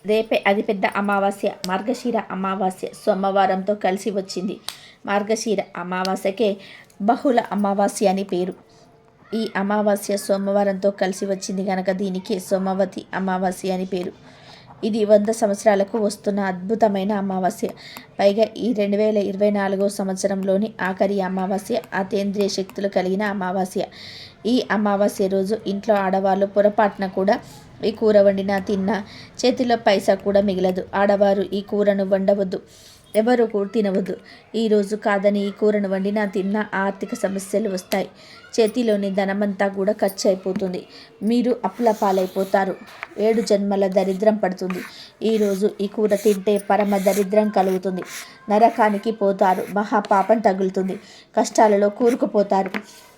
రేపే అతిపెద్ద అమావాస్య మార్గశిర అమావాస్య సోమవారంతో కలిసి వచ్చింది. మార్గశిర అమావాస్యకే బహుళ అమావాస్య అని పేరు. ఈ అమావాస్య సోమవారంతో కలిసి వచ్చింది కనుక దీనికి సోమవతి అమావాస్య అని పేరు. ఇది 100 సంవత్సరాలకు వస్తున్న అద్భుతమైన అమావాస్య. పైగా ఈ 2024 సంవత్సరంలోని ఆఖరి అమావాస్య, అతీంద్రియ శక్తులు కలిగిన అమావాస్య. ఈ అమావాస్య రోజు ఇంట్లో ఆడవాళ్ళు పొరపాటున కూడా ఈ కూర వండినా తిన్నా చేతిలో పైసా కూడా మిగలదు. ఆడవారు ఈ కూరను వండవద్దు, ఎవరు కూడా తినవద్దు. ఈరోజు కాదని ఈ కూరను వండినా తిన్నా ఆర్థిక సమస్యలు వస్తాయి. చేతిలోని ధనమంతా కూడా ఖర్చు అయిపోతుంది. మీరు అప్పుల పాలైపోతారు. 7 జన్మల దరిద్రం పడుతుంది. ఈరోజు ఈ కూర తింటే పరమ దరిద్రం కలుగుతుంది. నరకానికి పోతారు. మహాపాపం తగులుతుంది. కష్టాలలో కూరుకుపోతారు.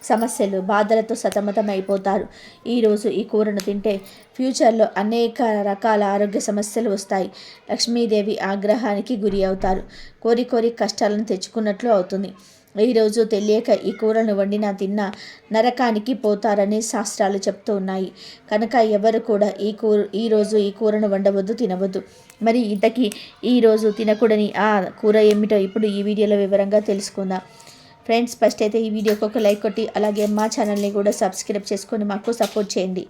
సమస్యలు బాధలతో సతమతమైపోతారు. ఈరోజు ఈ కూరను తింటే ఫ్యూచర్లో అనేక రకాల ఆరోగ్య సమస్యలు వస్తాయి. లక్ష్మీదేవి ఆగ్రహానికి గురి అవుతారు. కోరి కష్టాలను తెచ్చుకున్నట్లు అవుతుంది. ఈరోజు తెలియక ఈ కూరను వండినా తిన్నా నరకానికి పోతారని శాస్త్రాలు చెప్తూ ఉన్నాయి. కనుక ఎవరు కూడా ఈరోజు ఈ కూరను వండవద్దు, తినవద్దు. మరి ఇంతకీ ఈరోజు తినకూడని ఆ కూర ఏమిటో ఇప్పుడు ఈ వీడియోలో వివరంగా తెలుసుకుందాం. ఫ్రెండ్స్, ఫస్ట్ అయితే ఈ వీడియోకి ఒక లైక్ కొట్టి అలాగే మా ఛానల్ని కూడా సబ్స్క్రైబ్ చేసుకొని మాకు సపోర్ట్ చేయండి.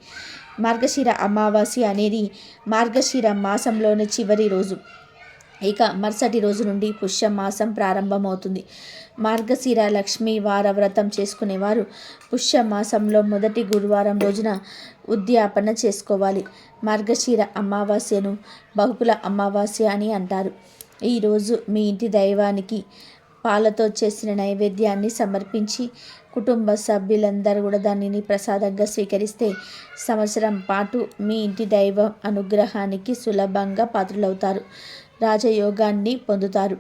మార్గశిర అమావాస్య అనేది మార్గశిర మాసంలోని చివరి రోజు. ఇక మరుసటి రోజు నుండి పుష్యమాసం ప్రారంభమవుతుంది. మార్గశిర లక్ష్మీ వార వ్రతం చేసుకునేవారు పుష్యమాసంలో మొదటి గురువారం రోజున ఉద్యాపన చేసుకోవాలి. మార్గశిర అమావాస్యను బహుళ అమావాస్య అని అంటారు. ఈరోజు మీ ఇంటి దైవానికి పాలతో చేసిన నైవేద్యాన్ని సమర్పించి కుటుంబ సభ్యులందరూ కూడా దానిని ప్రసాదంగా స్వీకరిస్తే సంవత్సరం పాటు మీ ఇంటి దైవం అనుగ్రహానికి సులభంగా పాత్రులవుతారు. రాజయోగాన్ని పొందుతారు.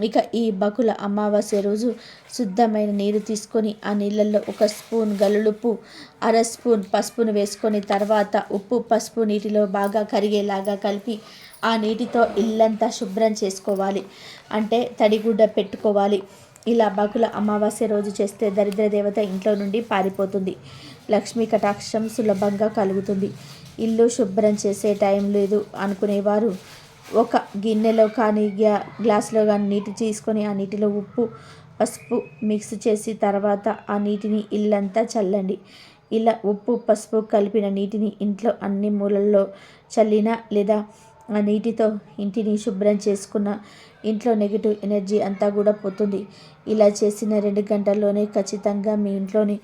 ఇక ఈ బహుళ అమావాస్య రోజు శుద్ధమైన నీరు తీసుకొని ఆ నీళ్ళల్లో 1 స్పూన్ గల్లుప్పు, 1/2 స్పూన్ పసుపును వేసుకొని తర్వాత ఉప్పు పసుపు నీటిలో బాగా కరిగేలాగా కలిపి ఆ నీటితో ఇల్లంతా శుభ్రం చేసుకోవాలి. అంటే తడిగుడ్డ పెట్టుకోవాలి. ఇలా బహుళ అమావాస్య రోజు చేస్తే దరిద్ర దేవత ఇంట్లో నుండి పారిపోతుంది. లక్ష్మీ కటాక్షం సులభంగా కలుగుతుంది. ఇల్లు శుభ్రం చేసే టైం లేదు అనుకునేవారు ఒక గిన్నెలో కానీ గ్లాసులో కానీ నీటి తీసుకొని ఆ నీటిలో ఉప్పు పసుపు మిక్స్ చేసి తర్వాత ఆ నీటిని ఇల్లంతా చల్లండి. ఇలా ఉప్పు పసుపు కలిపిన నీటిని ఇంట్లో అన్ని మూలల్లో చల్లినా లేదా ఆ నీటితో ఇంటిని శుభ్రం చేసుకున్న ఇంట్లో నెగిటివ్ ఎనర్జీ అంతా కూడా పోతుంది. ఇలా చేసిన 2 గంటల్లోనే ఖచ్చితంగా మీ ఇంట్లోని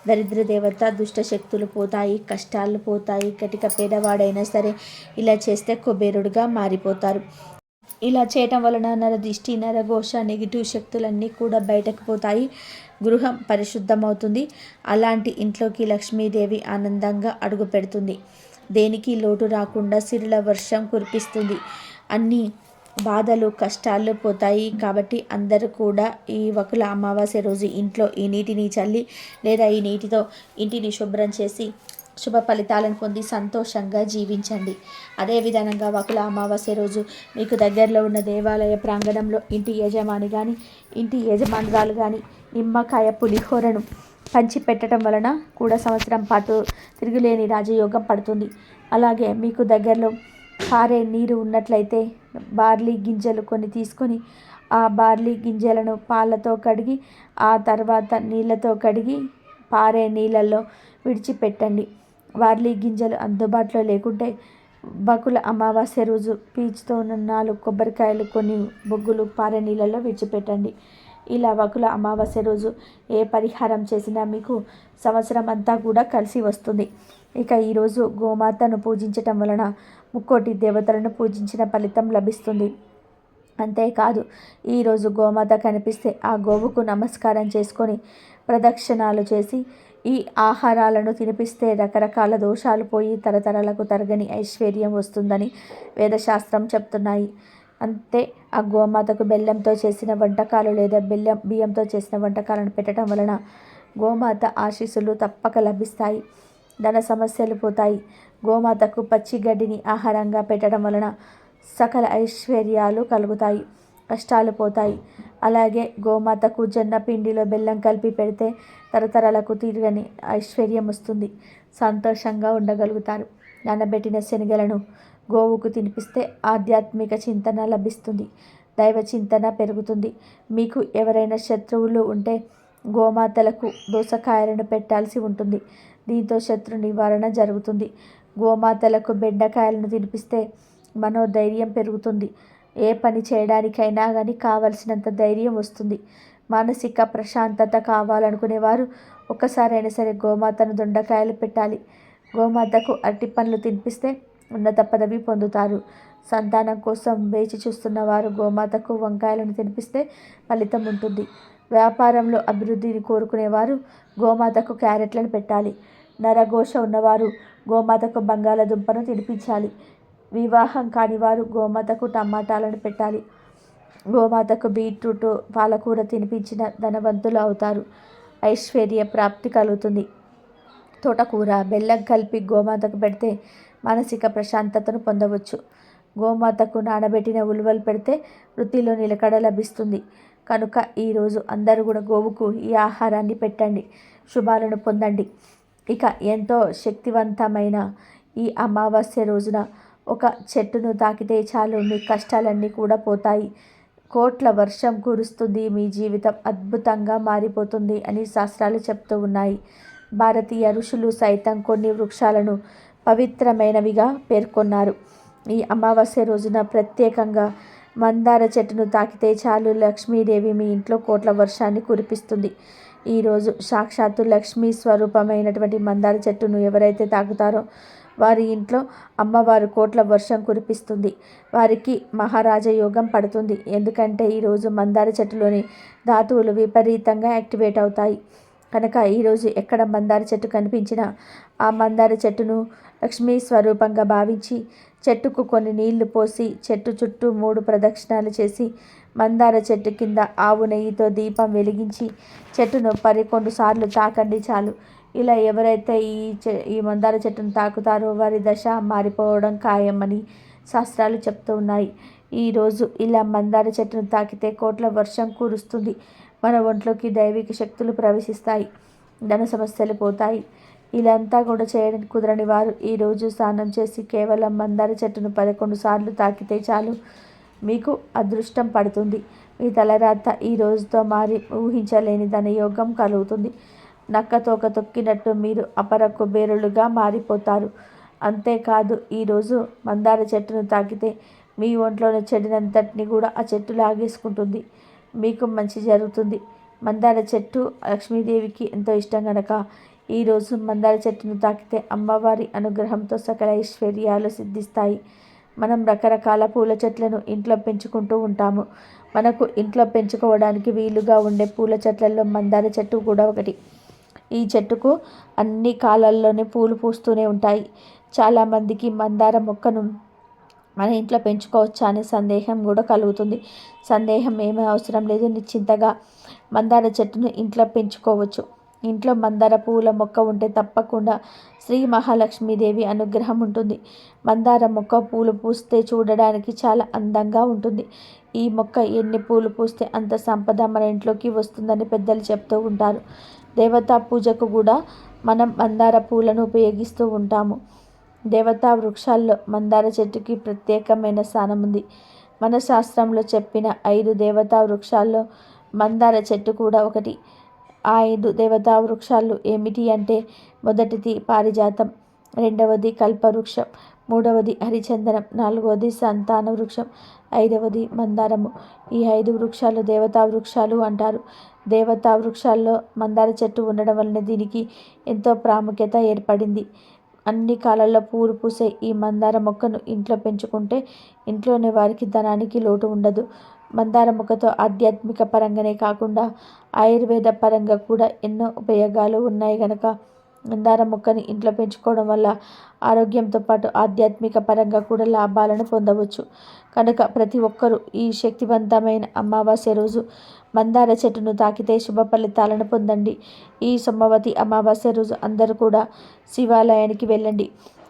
దరిద్ర దేవత దుష్ట శక్తులు పోతాయి, కష్టాలు పోతాయి. కటిక పేదవాడైనా సరే ఇలా చేస్తే కుబేరుడుగా మారిపోతారు. ఇలా చేయటం వలన నరదిష్టి నరఘోష నెగిటివ్ శక్తులన్నీ కూడా బయటకు పోతాయి. గృహం పరిశుద్ధమవుతుంది. అలాంటి ఇంట్లోకి లక్ష్మీదేవి ఆనందంగా అడుగు పెడుతుంది. దేనికి లోటు రాకుండా సిరుల వర్షం కురిపిస్తుంది. అన్ని బాధలు కష్టాలు పోతాయి. కాబట్టి అందరూ కూడా ఈ బహుళ అమావాస్య రోజు ఇంట్లో ఈ నీటిని చల్లి లేదా ఈ నీటితో ఇంటిని శుభ్రం చేసి శుభ ఫలితాలను పొంది సంతోషంగా జీవించండి. అదేవిధంగా బహుళ అమావాస్య రోజు మీకు దగ్గరలో ఉన్న దేవాలయ ప్రాంగణంలో ఇంటి యజమాని కానీ ఇంటి యజమానురాలు కానీ నిమ్మకాయ పులిహోరను పంచి పెట్టడం వలన కూడా సంవత్సరం పాటు తిరుగులేని రాజయోగం పడుతుంది. అలాగే మీకు దగ్గరలో పారే నీరు ఉన్నట్లయితే బార్లీ గింజలు కొన్ని తీసుకొని ఆ బార్లీ గింజలను పాలతో కడిగి ఆ తర్వాత నీళ్ళతో కడిగి పారే నీళ్ళల్లో విడిచిపెట్టండి. బార్లీ గింజలు అందుబాటులో లేకుంటే బహుళ అమావాస్య రోజు పీచుతో ఉన్న 4 కొబ్బరికాయలు కొన్ని బొగ్గులు పారే నీళ్ళల్లో విడిచిపెట్టండి. ఇలా బహుళ అమావాస్య రోజు ఏ పరిహారం చేసినా మీకు సంవత్సరం అంతా కూడా కలిసి వస్తుంది. ఇక ఈరోజు గోమాతను పూజించటం వలన 3 దేవతలను పూజించిన ఫలితం లభిస్తుంది. అంతేకాదు ఈరోజు గోమాత కనిపిస్తే ఆ గోవుకు నమస్కారం చేసుకొని ప్రదక్షిణాలు చేసి ఈ ఆహారాలను తినిపిస్తే రకరకాల దోషాలు పోయి తరతరాలకు తరగని ఐశ్వర్యం వస్తుందని వేదశాస్త్రం చెప్తున్నాయి. అంతే ఆ గోమాతకు బెల్లంతో చేసిన వంటకాలు లేదా బియ్యంతో చేసిన వంటకాలను పెట్టడం వలన గోమాత ఆశీస్సులు తప్పక లభిస్తాయి. ధన సమస్యలు పోతాయి. గోమాతకు పచ్చి గడ్డిని ఆహారంగా పెట్టడం వలన సకల ఐశ్వర్యాలు కలుగుతాయి, కష్టాలు పోతాయి. అలాగే గోమాతకు జొన్న పిండిలో బెల్లం కలిపి పెడితే తరతరాలకు తీరని ఐశ్వర్యం వస్తుంది. సంతోషంగా ఉండగలుగుతారు. నానబెట్టిన శనగలను గోవుకు తినిపిస్తే ఆధ్యాత్మిక చింతన లభిస్తుంది, దైవ చింతన పెరుగుతుంది. మీకు ఎవరైనా శత్రువులు ఉంటే గోమాతలకు దోసకాయలను పెట్టాల్సి ఉంటుంది. దీంతో శత్రు నివారణ జరుగుతుంది. గోమాతలకు బెండకాయలను తినిపిస్తే మనోధైర్యం పెరుగుతుంది. ఏ పని చేయడానికైనా కానీ కావలసినంత ధైర్యం వస్తుంది. మానసిక ప్రశాంతత కావాలనుకునేవారు ఒక్కసారైనా సరే గోమాతను దొండకాయలు పెట్టాలి. గోమాతకు అరటి పండ్లు తినిపిస్తే ఉన్నత పదవి పొందుతారు. సంతానం కోసం వేచి చూస్తున్న వారు గోమాతకు వంకాయలను తినిపిస్తే ఫలితం ఉంటుంది. వ్యాపారంలో అభివృద్ధిని కోరుకునేవారు గోమాతకు క్యారెట్లను పెట్టాలి. నరఘోష ఉన్నవారు గోమాతకు బంగాళదుంపను తినిపించాలి. వివాహం కాని వారు గోమాతకు టమాటాలను పెట్టాలి. గోమాతకు బీట్రూట్, పాలకూర తినిపించిన ధనవంతులు అవుతారు. ఐశ్వర్య ప్రాప్తి కలుగుతుంది. తోటకూర, బెల్లం కలిపి గోమాతకు పెడితే మానసిక ప్రశాంతతను పొందవచ్చు. గోమాతకు నానబెట్టిన ఉలువలు పెడితే వృత్తిలో నిలకడ లభిస్తుంది. కనుక ఈరోజు అందరూ కూడా గోవుకు ఈ ఆహారాన్ని పెట్టండి, శుభాలను పొందండి. ఇక ఎంతో శక్తివంతమైన ఈ అమావాస్య రోజున ఒక చెట్టును తాకితే చాలు మీ కష్టాలన్నీ కూడా పోతాయి. కోట్ల వర్షం కురుస్తుంది, మీ జీవితం అద్భుతంగా మారిపోతుంది అని శాస్త్రాలు చెప్తూ ఉన్నాయి. భారతీయ ఋషులు సైతం కొన్ని వృక్షాలను పవిత్రమైనవిగా పేర్కొన్నారు. ఈ అమావాస్య రోజున ప్రత్యేకంగా మందార చెట్టును తాకితే చాలు లక్ష్మీదేవి మీ ఇంట్లో కోట్ల వర్షాన్ని కురిపిస్తుంది. ఈరోజు సాక్షాత్తు లక్ష్మీ స్వరూపమైనటువంటి మందార చెట్టును ఎవరైతే తాకుతారో వారి ఇంట్లో అమ్మవారు కోట్ల వర్షం కురిపిస్తుంది. వారికి మహారాజ యోగం పడుతుంది. ఎందుకంటే ఈరోజు మందార చెట్టులోని ధాతువులు విపరీతంగా యాక్టివేట్ అవుతాయి. కనుక ఈరోజు ఎక్కడ మందార చెట్టు కనిపించినా ఆ మందార చెట్టును లక్ష్మీ స్వరూపంగా భావించి చెట్టుకు కొన్ని నీళ్లు పోసి చెట్టు చుట్టూ 3 ప్రదక్షిణాలు చేసి మందార చెట్టు కింద ఆవు నెయ్యితో దీపం వెలిగించి చెట్టును 11 సార్లు తాకండి చాలు. ఇలా ఎవరైతే ఈ మందార చెట్టును తాకుతారో వారి దశ మారిపోవడం ఖాయమని శాస్త్రాలు చెప్తూ ఉన్నాయి. ఈరోజు ఇలా మందార చెట్టును తాకితే కోట్ల వర్షం కురుస్తుంది. మన ఒంట్లోకి దైవిక శక్తులు ప్రవేశిస్తాయి, ధన సమస్యలు పోతాయి. ఇలాంతా కూడా చేయడానికి కుదరని వారు ఈరోజు స్నానం చేసి కేవలం మందార చెట్టును 11 సార్లు తాకితే చాలు మీకు అదృష్టం పడుతుంది. మీ తలరాత ఈ రోజుతో మారి ఊహించలేని ధనయోగం కలుగుతుంది. నక్క తోక తొక్కినట్టు మీరు అపర కుబేరులుగా మారిపోతారు. అంతేకాదు ఈరోజు మందార చెట్టును తాకితే మీ ఒంట్లోని చెడునంతటిని కూడా ఆ చెట్టు లాగేసుకుంటుంది. మీకు మంచి జరుగుతుంది. మందార చెట్టు లక్ష్మీదేవికి ఎంతో ఇష్టం కనుక ఈరోజు మందార చెట్టును తాకితే అమ్మవారి అనుగ్రహంతో సకల ఐశ్వర్యాలు సిద్ధిస్తాయి. మనం రకరకాల పూల చెట్లను ఇంట్లో పెంచుకుంటూ ఉంటాము. మనకు ఇంట్లో పెంచుకోవడానికి వీలుగా ఉండే పూల చెట్లలో మందార చెట్టు కూడా ఒకటి. ఈ చెట్టుకు అన్ని కాలాల్లోనే పూలు పూస్తూనే ఉంటాయి. చాలామందికి మందార మొక్కను మన ఇంట్లో పెంచుకోవచ్చా అనే సందేహం కూడా కలుగుతుంది. సందేహం ఏమీ అవసరం లేదు. నిశ్చింతగా మందార చెట్టును ఇంట్లో పెంచుకోవచ్చు. ఇంట్లో మందార పూల మొక్క ఉంటే తప్పకుండా శ్రీ మహాలక్ష్మీదేవి అనుగ్రహం ఉంటుంది. మందార మొక్క పూలు పూస్తే చూడడానికి చాలా అందంగా ఉంటుంది. ఈ మొక్క ఎన్ని పూలు పూస్తే అంత సంపద మన ఇంట్లోకి వస్తుందని పెద్దలు చెప్తూ ఉంటారు. దేవతా పూజకు కూడా మనం మందార పూలను ఉపయోగిస్తూ ఉంటాము. దేవతా వృక్షాల్లో మందార చెట్టుకి ప్రత్యేకమైన స్థానం ఉంది. మన శాస్త్రంలో చెప్పిన 5 దేవతా వృక్షాల్లో మందార చెట్టు కూడా ఒకటి. ఆ 5 దేవతా వృక్షాలు ఏమిటి అంటే మొదటిది పారిజాతం, రెండవది కల్పవృక్షం, మూడవది హరిచందనం, నాలుగవది సంతాన వృక్షం, ఐదవది మందారము. ఈ 5 వృక్షాలు దేవతా వృక్షాలు అంటారు. దేవతా వృక్షాల్లో మందార చెట్టు ఉండడం వలన దీనికి ఎంతో ప్రాముఖ్యత ఏర్పడింది. అన్ని కాలాల్లో పూలు పూసే ఈ మందార మొక్కను ఇంట్లో పెంచుకుంటే ఇంట్లోనే వారికి ధనానికి లోటు ఉండదు. మందార మొక్కతో ఆధ్యాత్మిక పరంగానే కాకుండా ఆయుర్వేద పరంగా కూడా ఎన్నో ఉపయోగాలు ఉన్నాయి కనుక మందార మొక్కని ఇంట్లో పెంచుకోవడం వల్ల ఆరోగ్యంతో పాటు ఆధ్యాత్మిక పరంగా కూడా లాభాలను పొందవచ్చు. కనుక ప్రతి ఒక్కరూ ఈ శక్తివంతమైన అమావాస్య రోజు మందార చెట్టును తాకితే శుభ ఫలితాలను పొందండి. ఈ సోమవతి అమావాస్య రోజు అందరూ కూడా శివాలయానికి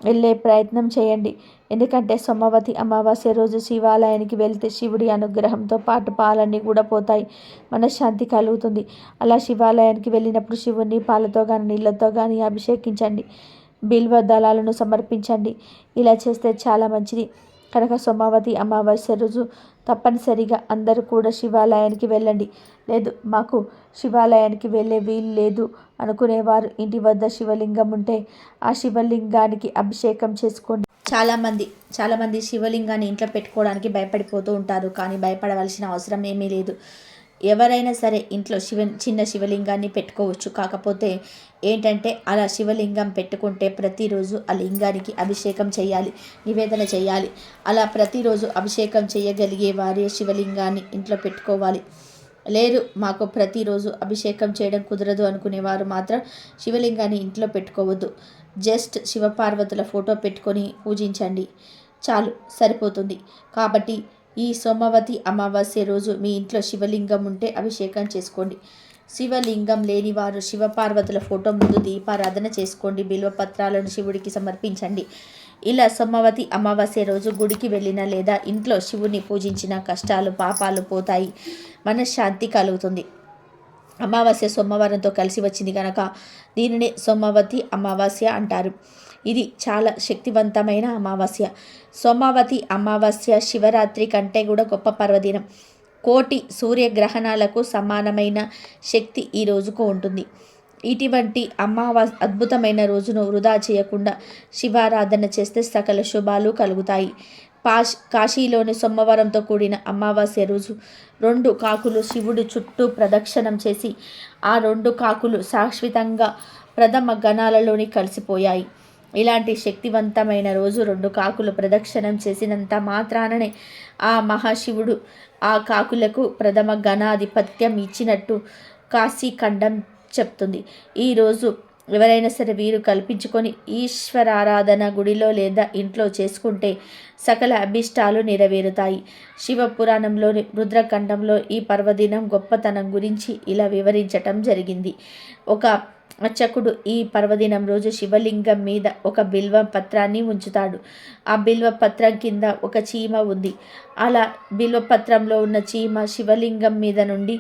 వెళ్ళే ప్రయత్నం చేయండి. ఎందుకంటే సోమవతి అమావాస్య రోజు శివాలయానికి వెళ్తే శివుడి అనుగ్రహంతో పాటు పాలన్నీ కూడా పోతాయి, మనశ్శాంతి కలుగుతుంది. అలా శివాలయానికి వెళ్ళినప్పుడు శివుడిని పాలతో కానీ నీళ్ళతో కానీ అభిషేకించండి. బిల్వ దళాలను సమర్పించండి. ఇలా చేస్తే చాలా మంచిది. కనుక సోమవతి అమావాస్య రోజు తప్పనిసరిగా అందరూ కూడా శివాలయానికి వెళ్ళండి. లేదు మాకు శివాలయానికి వెళ్ళే వీలు లేదు అనుకునేవారు ఇంటి వద్ద శివలింగం ఉంటే ఆ శివలింగానికి అభిషేకం చేసుకోండి. చాలామంది శివలింగాన్ని ఇంట్లో పెట్టుకోవడానికి భయపడిపోతూ ఉంటారు. కానీ భయపడవలసిన అవసరం ఏమీ లేదు. ఎవరైనా సరే ఇంట్లో చిన్న శివలింగాన్ని పెట్టుకోవచ్చు. కాకపోతే ఏంటంటే అలా శివలింగం పెట్టుకుంటే ప్రతిరోజు ఆ లింగానికి అభిషేకం చేయాలి, నివేదన చేయాలి. అలా ప్రతిరోజు అభిషేకం చేయగలిగే వారే శివలింగాన్ని ఇంట్లో పెట్టుకోవాలి. లేదు మాకు ప్రతిరోజు అభిషేకం చేయడం కుదరదు అనుకునేవారు మాత్రం శివలింగాన్ని ఇంట్లో పెట్టుకోవద్దు. జస్ట్ శివపార్వతుల ఫోటో పెట్టుకొని పూజించండి చాలు, సరిపోతుంది. కాబట్టి ఈ సోమవతి అమావాస్య రోజు మీ ఇంట్లో శివలింగం ఉంటే అభిషేకం చేసుకోండి. శివలింగం లేని వారు శివపార్వతుల ఫోటో ముందు దీపారాధన చేసుకోండి. బిల్వపత్రాలను శివుడికి సమర్పించండి. ఇలా సోమవతి అమావాస్య రోజు గుడికి వెళ్ళిన లేదా ఇంట్లో శివుని పూజించిన కష్టాలు పాపాలు పోతాయి, మనశ్శాంతి కలుగుతుంది. అమావాస్య సోమవారంతో కలిసి వచ్చింది కనుక దీనిని సోమవతి అమావాస్య అంటారు. ఇది చాలా శక్తివంతమైన అమావాస్య. సోమవతి అమావాస్య శివరాత్రి కంటే కూడా గొప్ప పర్వదినం. కోటి సూర్యగ్రహణాలకు సమానమైన శక్తి ఈ రోజుకు ఉంటుంది. ఇటువంటి అద్భుతమైన రోజును వృధా చేయకుండా శివారాధన చేస్తే సకల శుభాలు కలుగుతాయి. కాశీలోని సోమవారంతో కూడిన అమావాస్య రోజు 2 కాకులు శివుడు చుట్టూ ప్రదక్షిణం చేసి ఆ 2 కాకులు శాశ్వతంగా ప్రథమ గణాలలోని కలిసిపోయాయి. ఇలాంటి శక్తివంతమైన రోజు 2 కాకులు ప్రదక్షిణం చేసినంత మాత్రాననే ఆ మహాశివుడు ఆ కాకులకు ప్రథమ గణాధిపత్యం ఇచ్చినట్టు కాశీఖండం చెప్తుంది. ఈరోజు ఎవరైనా సరే వీరు కల్పించుకొని ఈశ్వరారాధన గుడిలో లేదా ఇంట్లో చేసుకుంటే సకల అభిష్టాలు నెరవేరుతాయి. శివపురాణంలోని రుద్రఖండంలో ఈ పర్వదినం గొప్పతనం గురించి ఇలా వివరించటం జరిగింది. ఒక అర్చకుడు ఈ పర్వదినం రోజు శివలింగం మీద ఒక బిల్వ పత్రాన్ని ఉంచుతాడు. ఆ బిల్వ పత్రం కింద ఒక చీమ ఉంది. అలా బిల్వపత్రంలో ఉన్న చీమ శివలింగం మీద నుండి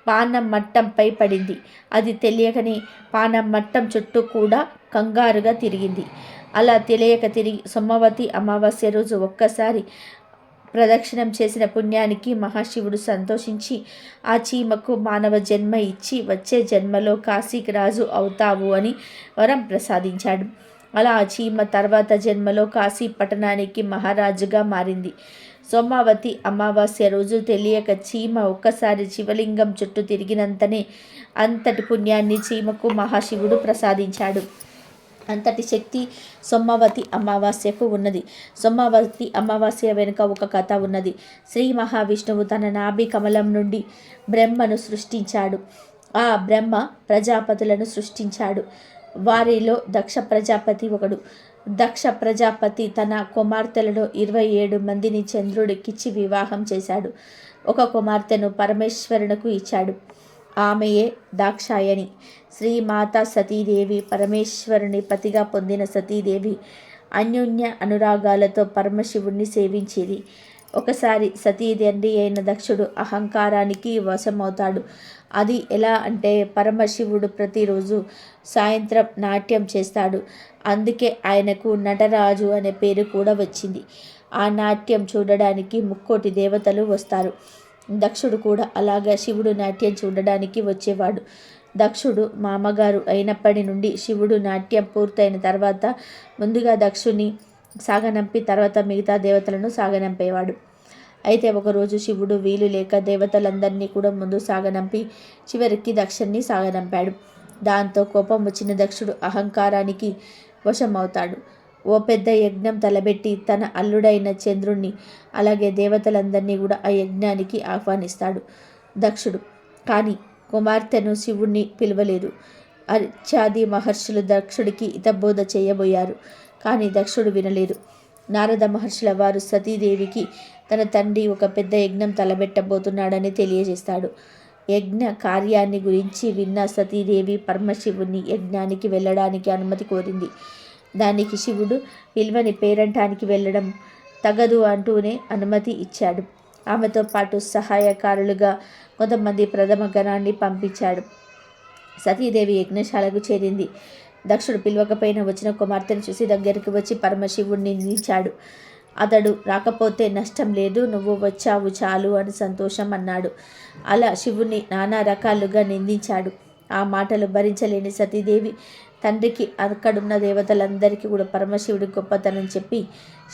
పానం మట్టంపై పడింది. అది తెలియకనే పానం మట్టం చుట్టూ కూడా కంగారుగా తిరిగింది. అలా తెలియక తిరిగి సోమవతి అమావాస్య రోజు ఒక్కసారి ప్రదక్షిణం చేసిన పుణ్యానికి మహాశివుడు సంతోషించి ఆ చీమకు మానవ జన్మ ఇచ్చి వచ్చే జన్మలో కాశీకి రాజు అవుతావు అని వరం ప్రసాదించాడు. అలా ఆ చీమ తర్వాత జన్మలో కాశీ పట్టణానికి మహారాజుగా మారింది. సోమవతి అమావాస్య రోజు తెలియక చీమ ఒక్కసారి శివలింగం చుట్టూ తిరిగినంతనే అంతటి పుణ్యాన్ని చీమకు మహాశివుడు ప్రసాదించాడు. అంతటి శక్తి సోమవతి అమావాస్యకు ఉన్నది. సోమవతి అమావాస్య వెనుక ఒక కథ ఉన్నది. శ్రీ మహావిష్ణువు తన నాభి కమలం నుండి బ్రహ్మను సృష్టించాడు. ఆ బ్రహ్మ ప్రజాపతులను సృష్టించాడు. వారిలో దక్ష ప్రజాపతి ఒకడు. దక్ష ప్రజాపతి తన కుమార్తెలలో 27 మందిని చంద్రుడికిచ్చి వివాహం చేశాడు. ఒక కుమార్తెను పరమేశ్వరునకు ఇచ్చాడు. ఆమెయే దాక్షాయణి. శ్రీమాత సతీదేవి పరమేశ్వరుని పతిగా పొందిన సతీదేవి అన్యోన్య అనురాగాలతో పరమశివుణ్ణి సేవించేది. ఒకసారి సతీ తండ్రి అయిన దక్షుడు అహంకారానికి వశమవుతాడు. అది ఎలా అంటే పరమశివుడు ప్రతిరోజు సాయంత్రం నాట్యం చేస్తాడు. అందుకే ఆయనకు నటరాజు అనే పేరు కూడా వచ్చింది. ఆ నాట్యం చూడడానికి 3,000,000 దేవతలు వస్తారు. దక్షుడు కూడా అలాగా శివుడు నాట్యం చూడడానికి వచ్చేవాడు. దక్షుడు మామగారు అయినప్పటి నుండి శివుడు నాట్యం పూర్తయిన తర్వాత ముందుగా దక్షుని సాగనంపి తర్వాత మిగతా దేవతలను సాగనంపేవాడు. అయితే ఒకరోజు శివుడు వీలు లేక దేవతలందరినీ కూడా ముందు సాగనంపి చివరికి దక్షుణ్ణి సాగనంపాడు. దాంతో కోపం వచ్చిన దక్షుడు అహంకారానికి వశమవుతాడు. ఓ పెద్ద యజ్ఞం తలబెట్టి తన అల్లుడైన చంద్రుణ్ణి అలాగే దేవతలందరినీ కూడా ఆ యజ్ఞానికి ఆహ్వానిస్తాడు దక్షుడు. కానీ కుమార్తెను శివుణ్ణి పిలవలేదు. అర్చాది మహర్షులు దక్షుడికి హితబోధ చేయబోయారు. కానీ దక్షుడు వినలేదు. నారద మహర్షుల వారు సతీదేవికి తన తండ్రి ఒక పెద్ద యజ్ఞం తలబెట్టబోతున్నాడని తెలియజేస్తాడు. యజ్ఞ కార్యాన్ని గురించి విన్న సతీదేవి పరమశివుని యజ్ఞానికి వెళ్ళడానికి అనుమతి కోరింది. దానికి శివుడు పిల్వని పేరంటానికి వెళ్ళడం తగదు అంటూనే అనుమతి ఇచ్చాడు. ఆమెతో పాటు సహాయకారులుగా కొంతమంది ప్రథమ గణాన్ని పంపించాడు. సతీదేవి యజ్ఞశాలకు చేరింది. దక్షుడు పిలవకపోయినా వచ్చిన కుమార్తెను చూసి దగ్గరికి వచ్చి పరమశివుణ్ణి నిలిచాడు. అతడు రాకపోతే నష్టం లేదు, నువ్వు వచ్చావు చాలు అని సంతోషం అన్నాడు. అలా శివుణ్ణి నానా రకాలుగా నిందించాడు. ఆ మాటలు భరించలేని సతీదేవి తండ్రికి అక్కడున్న దేవతలందరికీ కూడా పరమశివుడి గొప్పతనం చెప్పి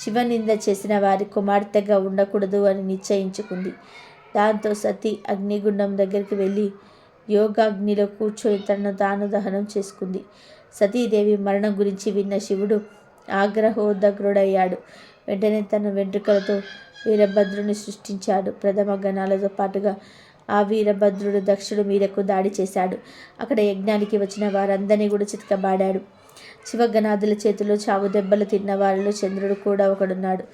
శివనింద చేసిన వారి కుమార్తెగా ఉండకూడదు అని నిశ్చయించుకుంది. దాంతో సతీ అగ్నిగుండం దగ్గరికి వెళ్ళి యోగాగ్నిలో కూర్చొని తనను తాను దహనం చేసుకుంది. సతీదేవి మరణం గురించి విన్న శివుడు ఆగ్రహోదగ్రుడయ్యాడు. వెంటనే తన వెంట్రుకలతో వీరభద్రుని సృష్టించాడు. ప్రథమ గణాలతో పాటుగా ఆ వీరభద్రుడు దక్షుడు మీదకు దాడి చేశాడు. అక్కడ యజ్ఞానికి వచ్చిన వారందరినీ కూడా చితకబాడాడు. శివగణాదుల చేతిలో చావు దెబ్బలు తిన్న వారిలో చంద్రుడు కూడా ఒకడున్నాడు.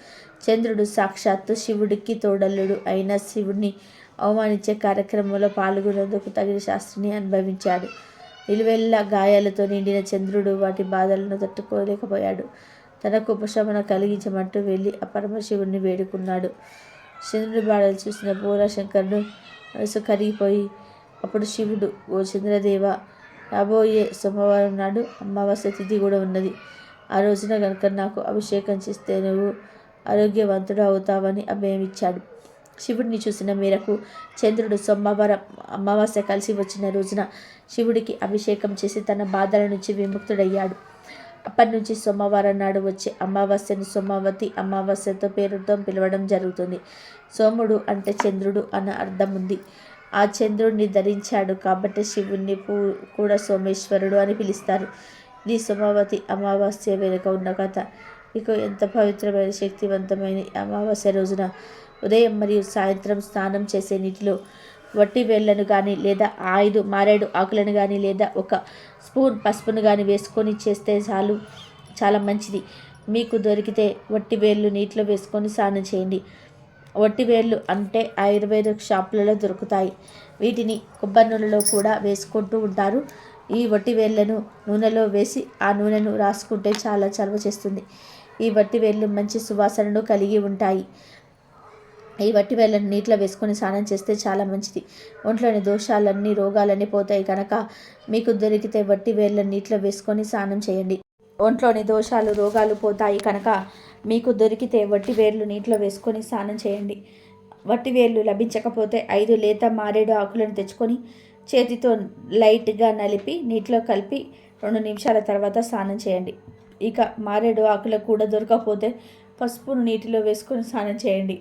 చంద్రుడు సాక్షాత్తు శివుడికి తోడల్లుడు అయిన శివుడిని అవమానించే కార్యక్రమంలో పాల్గొనేందుకు తగిన శాస్త్రిని అనుభవించాడు. నిలువెల్లా గాయాలతో నిండిన చంద్రుడు వాటి బాధలను తట్టుకోలేకపోయాడు. తనకు ఉపశమనం కలిగించమంటూ వెళ్ళి ఆ పరమశివుడిని వేడుకున్నాడు. చంద్రుడి బాధలు చూసిన భోలాశంకరుడు మనసు కరిగిపోయి అప్పుడు శివుడు, ఓ చంద్రదేవ, రాబోయే సోమవారం నాడు అమావాస్య తిథి కూడా ఉన్నది. ఆ రోజున కనుక నాకు అభిషేకం చేస్తే నువ్వు ఆరోగ్యవంతుడు అవుతావని అభయం ఇచ్చాడు. శివుడిని చూసిన మేరకు చంద్రుడు సోమవారం అమావాస్య కలిసి వచ్చిన రోజున శివుడికి అభిషేకం చేసి తన బాధల నుంచి విముక్తుడయ్యాడు. అప్పటి నుంచి సోమవారం నాడు వచ్చే అమావాస్యను సోమావతి అమావాస్యతో పేరుతో పిలవడం జరుగుతుంది. సోముడు అంటే చంద్రుడు అన్న అర్థం ఉంది. ఆ చంద్రుడిని ధరించాడు కాబట్టి శివుణ్ణి కూడా సోమేశ్వరుడు అని పిలుస్తారు. ఇది సోమావతి అమావాస్య వెనుక ఉన్న కథ. మీకు ఎంత పవిత్రమైన శక్తివంతమైన అమావాస్య రోజున ఉదయం మరియు సాయంత్రం స్నానం చేసే నీటిలో వట్టి వేళ్లను కానీ లేదా 5 మారేడు ఆకులను కానీ లేదా 1 స్పూన్ పసుపును కానీ వేసుకొని చేస్తే చాలా మంచిది. మీకు దొరికితే వట్టి వేళ్ళు నీటిలో వేసుకొని స్నానం చేయండి. వట్టి వేళ్ళు అంటే ఆయుర్వేద షాపులలో దొరుకుతాయి. వీటిని కొబ్బరి నూనెలో కూడా వేసుకుంటూ ఉంటారు. ఈ వట్టి వేళ్లను నూనెలో వేసి ఆ నూనెను రాసుకుంటే చాలా చలవ చేస్తుంది. ఈ వట్టి వేళ్ళు మంచి సువాసనను కలిగి ఉంటాయి. ఈ వట్టి వేళ్ళను నీటిలో వేసుకొని స్నానం చేస్తే చాలా మంచిది. ఒంట్లోని దోషాలన్నీ రోగాలన్నీ పోతాయి కనుక మీకు దొరికితే వట్టి వేళ్ళను నీటిలో వేసుకొని స్నానం చేయండి. ఒంట్లోని దోషాలు రోగాలు పోతాయి కనుక మీకు దొరికితే వట్టి వేళ్ళు నీటిలో వేసుకొని స్నానం చేయండి. వట్టి వేళ్ళు లభించకపోతే 5 లేత మారేడు ఆకులను తెచ్చుకొని చేతితో లైట్గా నలిపి నీటిలో కలిపి 2 నిమిషాల తర్వాత స్నానం చేయండి. ఇక మారేడు ఆకులు కూడా దొరకకపోతే పసుపును నీటిలో వేసుకొని స్నానం చేయండి.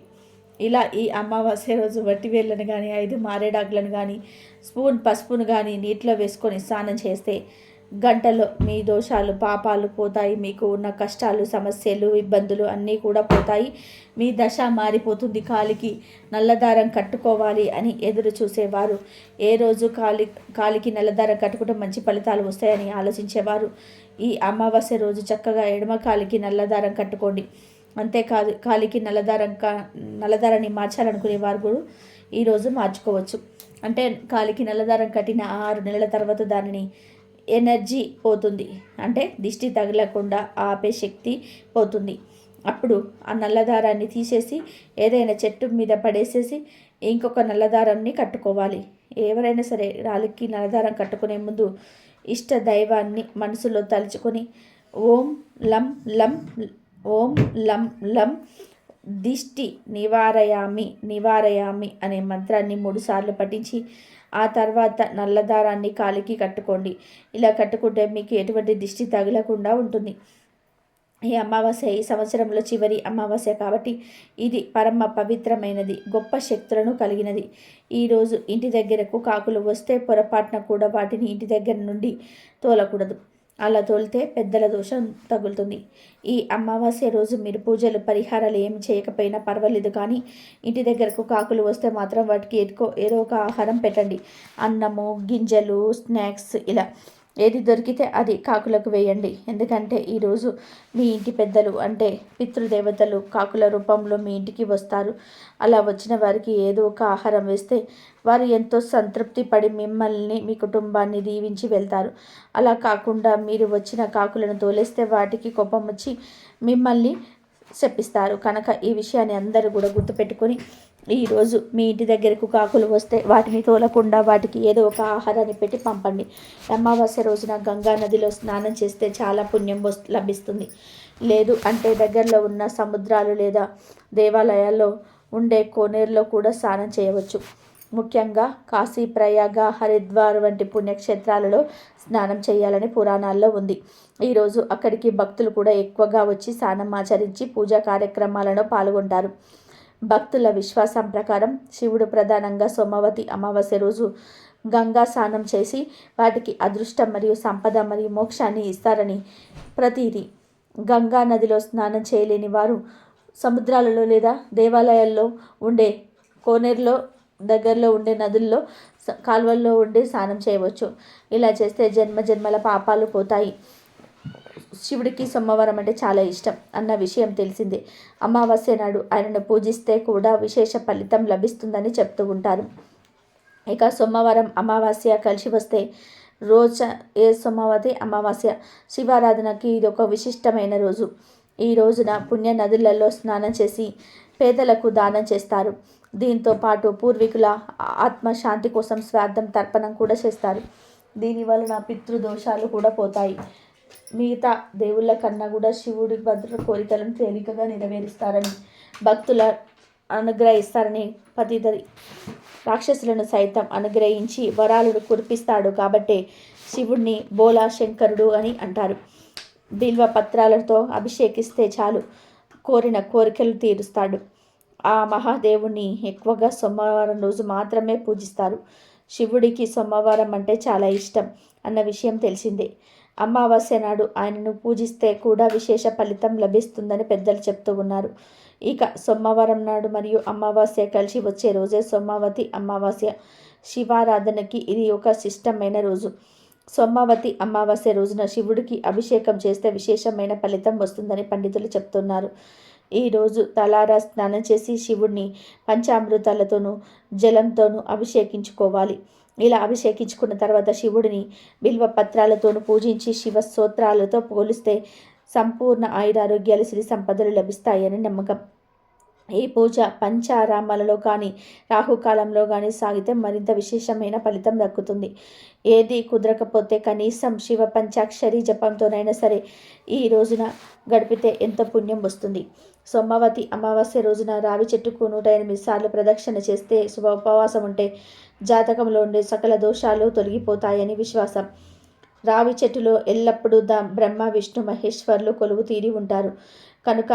ఇలా ఈ అమావాస్య రోజు వట్టి వేళ్ళను కానీ 5 మారేడాకులను కానీ స్పూన్ పసుపును కానీ నీటిలో వేసుకొని స్నానం చేస్తే గంటలో మీ దోషాలు పాపాలు పోతాయి. మీకు ఉన్న కష్టాలు సమస్యలు ఇబ్బందులు అన్నీ కూడా పోతాయి. మీ దశ మారిపోతుంది. కాలికి నల్లదారం కట్టుకోవాలి అని ఎదురు చూసేవారు, ఏ రోజు కాలికి నల్లదారం కట్టుకుంటే మంచి ఫలితాలు వస్తాయని ఆలోచించేవారు ఈ అమావాస్య రోజు చక్కగా ఎడమ కాలికి నల్లదారం కట్టుకోండి. అంతేకాదు కాలికి నల్లదారాన్ని మార్చాలనుకునే వారు కూడా ఈరోజు మార్చుకోవచ్చు. అంటే కాలికి నల్లదారం కట్టిన 6 నెలల తర్వాత దానిని ఎనర్జీ పోతుంది, అంటే దిష్టి తగలకుండా ఆపే శక్తి పోతుంది. అప్పుడు ఆ నల్లదారాన్ని తీసేసి ఏదైనా చెట్టు మీద పడేసేసి ఇంకొక నల్లదారాన్ని కట్టుకోవాలి. ఎవరైనా సరే రాలికి నల్లదారం కట్టుకునే ముందు ఇష్ట దైవాన్ని మనసులో తలుచుకొని ఓం లం లం ఓం లం లం దిష్టి నివారయామి అనే మంత్రాన్ని 3 సార్లు పఠించి ఆ తర్వాత నల్లదారాన్ని కాలికి కట్టుకోండి. ఇలా కట్టుకుంటే మీకు ఎటువంటి దిష్టి తగలకుండా ఉంటుంది. ఈ అమావాస్య ఈ సంవత్సరంలో చివరి అమావాస్య కాబట్టి ఇది పరమ పవిత్రమైనది, గొప్ప శక్తులను కలిగినది. ఈరోజు ఇంటి దగ్గరకు కాకులు వస్తే పొరపాటున కూడా వాటిని ఇంటి దగ్గర నుండి తోలకూడదు. అలా తోలితే పెద్దల దోషం తగులుతుంది. ఈ అమావాస్య రోజు మీరు పూజలు పరిహారాలు ఏమి చేయకపోయినా పర్వాలేదు, కానీ ఇంటి దగ్గరకు కాకులు వస్తే మాత్రం వాటికి ఏదో ఒక ఆహారం పెట్టండి. అన్నము, గింజలు, స్నాక్స్ ఇలా ఏది దొరికితే అది కాకులకు వేయండి. ఎందుకంటే ఈరోజు మీ ఇంటి పెద్దలు అంటే పితృదేవతలు కాకుల రూపంలో మీ ఇంటికి వస్తారు. అలా వచ్చిన వారికి ఏదో ఒక ఆహారం వేస్తే వారు ఎంతో సంతృప్తి పడి మిమ్మల్ని మీ కుటుంబాన్ని దీవించి వెళ్తారు. అలా కాకుండా మీరు వచ్చిన కాకులను తోలేస్తే వాటికి కోపం వచ్చి మిమ్మల్ని శపిస్తారు. కనుక ఈ విషయాన్ని అందరూ కూడా గుర్తుపెట్టుకొని ఈరోజు మీ ఇంటి దగ్గరకు కాకులు వస్తే వాటిని తోలకుండా వాటికి ఏదో ఒక ఆహారాన్ని పెట్టి పంపండి. అమావాస్య రోజున గంగా నదిలో స్నానం చేస్తే చాలా పుణ్యం లభిస్తుంది. లేదు అంటే దగ్గరలో ఉన్న సముద్రాలు లేదా దేవాలయాల్లో ఉండే కోనేరులో కూడా స్నానం చేయవచ్చు. ముఖ్యంగా కాశీ, ప్రయాగ, హరిద్వార్ వంటి పుణ్యక్షేత్రాలలో స్నానం చేయాలని పురాణాల్లో ఉంది. ఈరోజు అక్కడికి భక్తులు కూడా ఎక్కువగా వచ్చి స్నానం ఆచరించి పూజా కార్యక్రమాలలో పాల్గొంటారు. భక్తుల విశ్వాసం ప్రకారం శివుడు ప్రధానంగా సోమవతి అమావాస్య రోజు గంగా స్నానం చేసి వాటికి అదృష్టం మరియు సంపద మరియు మోక్షాన్ని ఇస్తారని ప్రతీది. గంగా నదిలో స్నానం చేయలేని వారు సముద్రాలలో లేదా దేవాలయాల్లో ఉండే కోనేరులో దగ్గరలో ఉండే నదుల్లో కాలువల్లో ఉండి స్నానం చేయవచ్చు. ఇలా చేస్తే జన్మ జన్మల పాపాలు పోతాయి. శివుడికి సోమవారం అంటే చాలా ఇష్టం అన్న విషయం తెలిసిందే. అమావాస్య నాడు ఆయనను పూజిస్తే కూడా విశేష ఫలితం లభిస్తుందని చెప్తూ ఉంటారు. ఇక సోమవారం అమావాస్య కలిసి వస్తే ఏ సోమవతి అమావాస్య శివారాధనకి ఇది ఒక విశిష్టమైన రోజు. ఈ రోజున పుణ్య నదులలో స్నానం చేసి పేదలకు దానం చేస్తారు. దీంతో పాటు పూర్వీకుల ఆత్మశాంతి కోసం శ్రాద్ధం తర్పణం కూడా చేస్తారు. దీని వలన పితృదోషాలు కూడా పోతాయి. మిగతా దేవుళ్ళ కన్నా కూడా శివుడి భద్ర కోరికలను తేలికగా నెరవేరుస్తారని, భక్తుల అనుగ్రహిస్తారని, పతిత రాక్షసులను సైతం అనుగ్రహించి వరాలను కురిపిస్తాడు కాబట్టి శివుడిని బోలా శంకరుడు అని అంటారు. బిల్వ పత్రాలతో అభిషేకిస్తే చాలు కోరిన కోరికలు తీరుస్తాడు. ఆ మహాదేవుని ఎక్కువగా సోమవారం రోజు మాత్రమే పూజిస్తారు. శివుడికి సోమవారం అంటే చాలా ఇష్టం అన్న విషయం తెలిసిందే. అమావాస్య నాడు ఆయనను పూజిస్తే కూడా విశేష ఫలితం లభిస్తుందని పెద్దలు చెప్తూ ఉన్నారు. ఇక సోమవారం నాడు మరియు అమావాస్య కలిసి వచ్చే రోజే సోమవతి అమావాస్య. శివారాధనకి ఇది ఒక శిష్టమైన రోజు. సోమవతి అమావాస్య రోజున శివుడికి అభిషేకం చేస్తే విశేషమైన ఫలితం వస్తుందని పండితులు చెప్తున్నారు. ఈరోజు తలారా స్నానం చేసి శివుడిని పంచామృతాలతోనూ జలంతోనూ అభిషేకించుకోవాలి. ఇలా అభిషేకించుకున్న తర్వాత శివుడిని బిల్వ పత్రాలతోనూ పూజించి శివ స్తోత్రాలతో పోలిస్తే సంపూర్ణ ఆయురారోగ్యాలు, సిరి సంపదలు లభిస్తాయని నమ్మకం. ఈ పూజ పంచారామాలలో కానీ రాహుకాలంలో కానీ సాగితే మరింత విశేషమైన ఫలితం దక్కుతుంది. ఏది కుదరకపోతే కనీసం శివ పంచాక్షరి జపంతోనైనా సరే ఈ రోజున గడిపితే ఎంతో పుణ్యం వస్తుంది. సోమవతి అమావాస్య రోజున రావి చెట్టుకు 108 సార్లు ప్రదక్షిణ చేస్తే, శుభ ఉపవాసం ఉంటే జాతకంలో ఉండే సకల దోషాలు తొలగిపోతాయని విశ్వాసం. రావి చెట్టులో ఎల్లప్పుడూ బ్రహ్మ, విష్ణు, మహేశ్వర్లు కొలువు తీరి ఉంటారు కనుక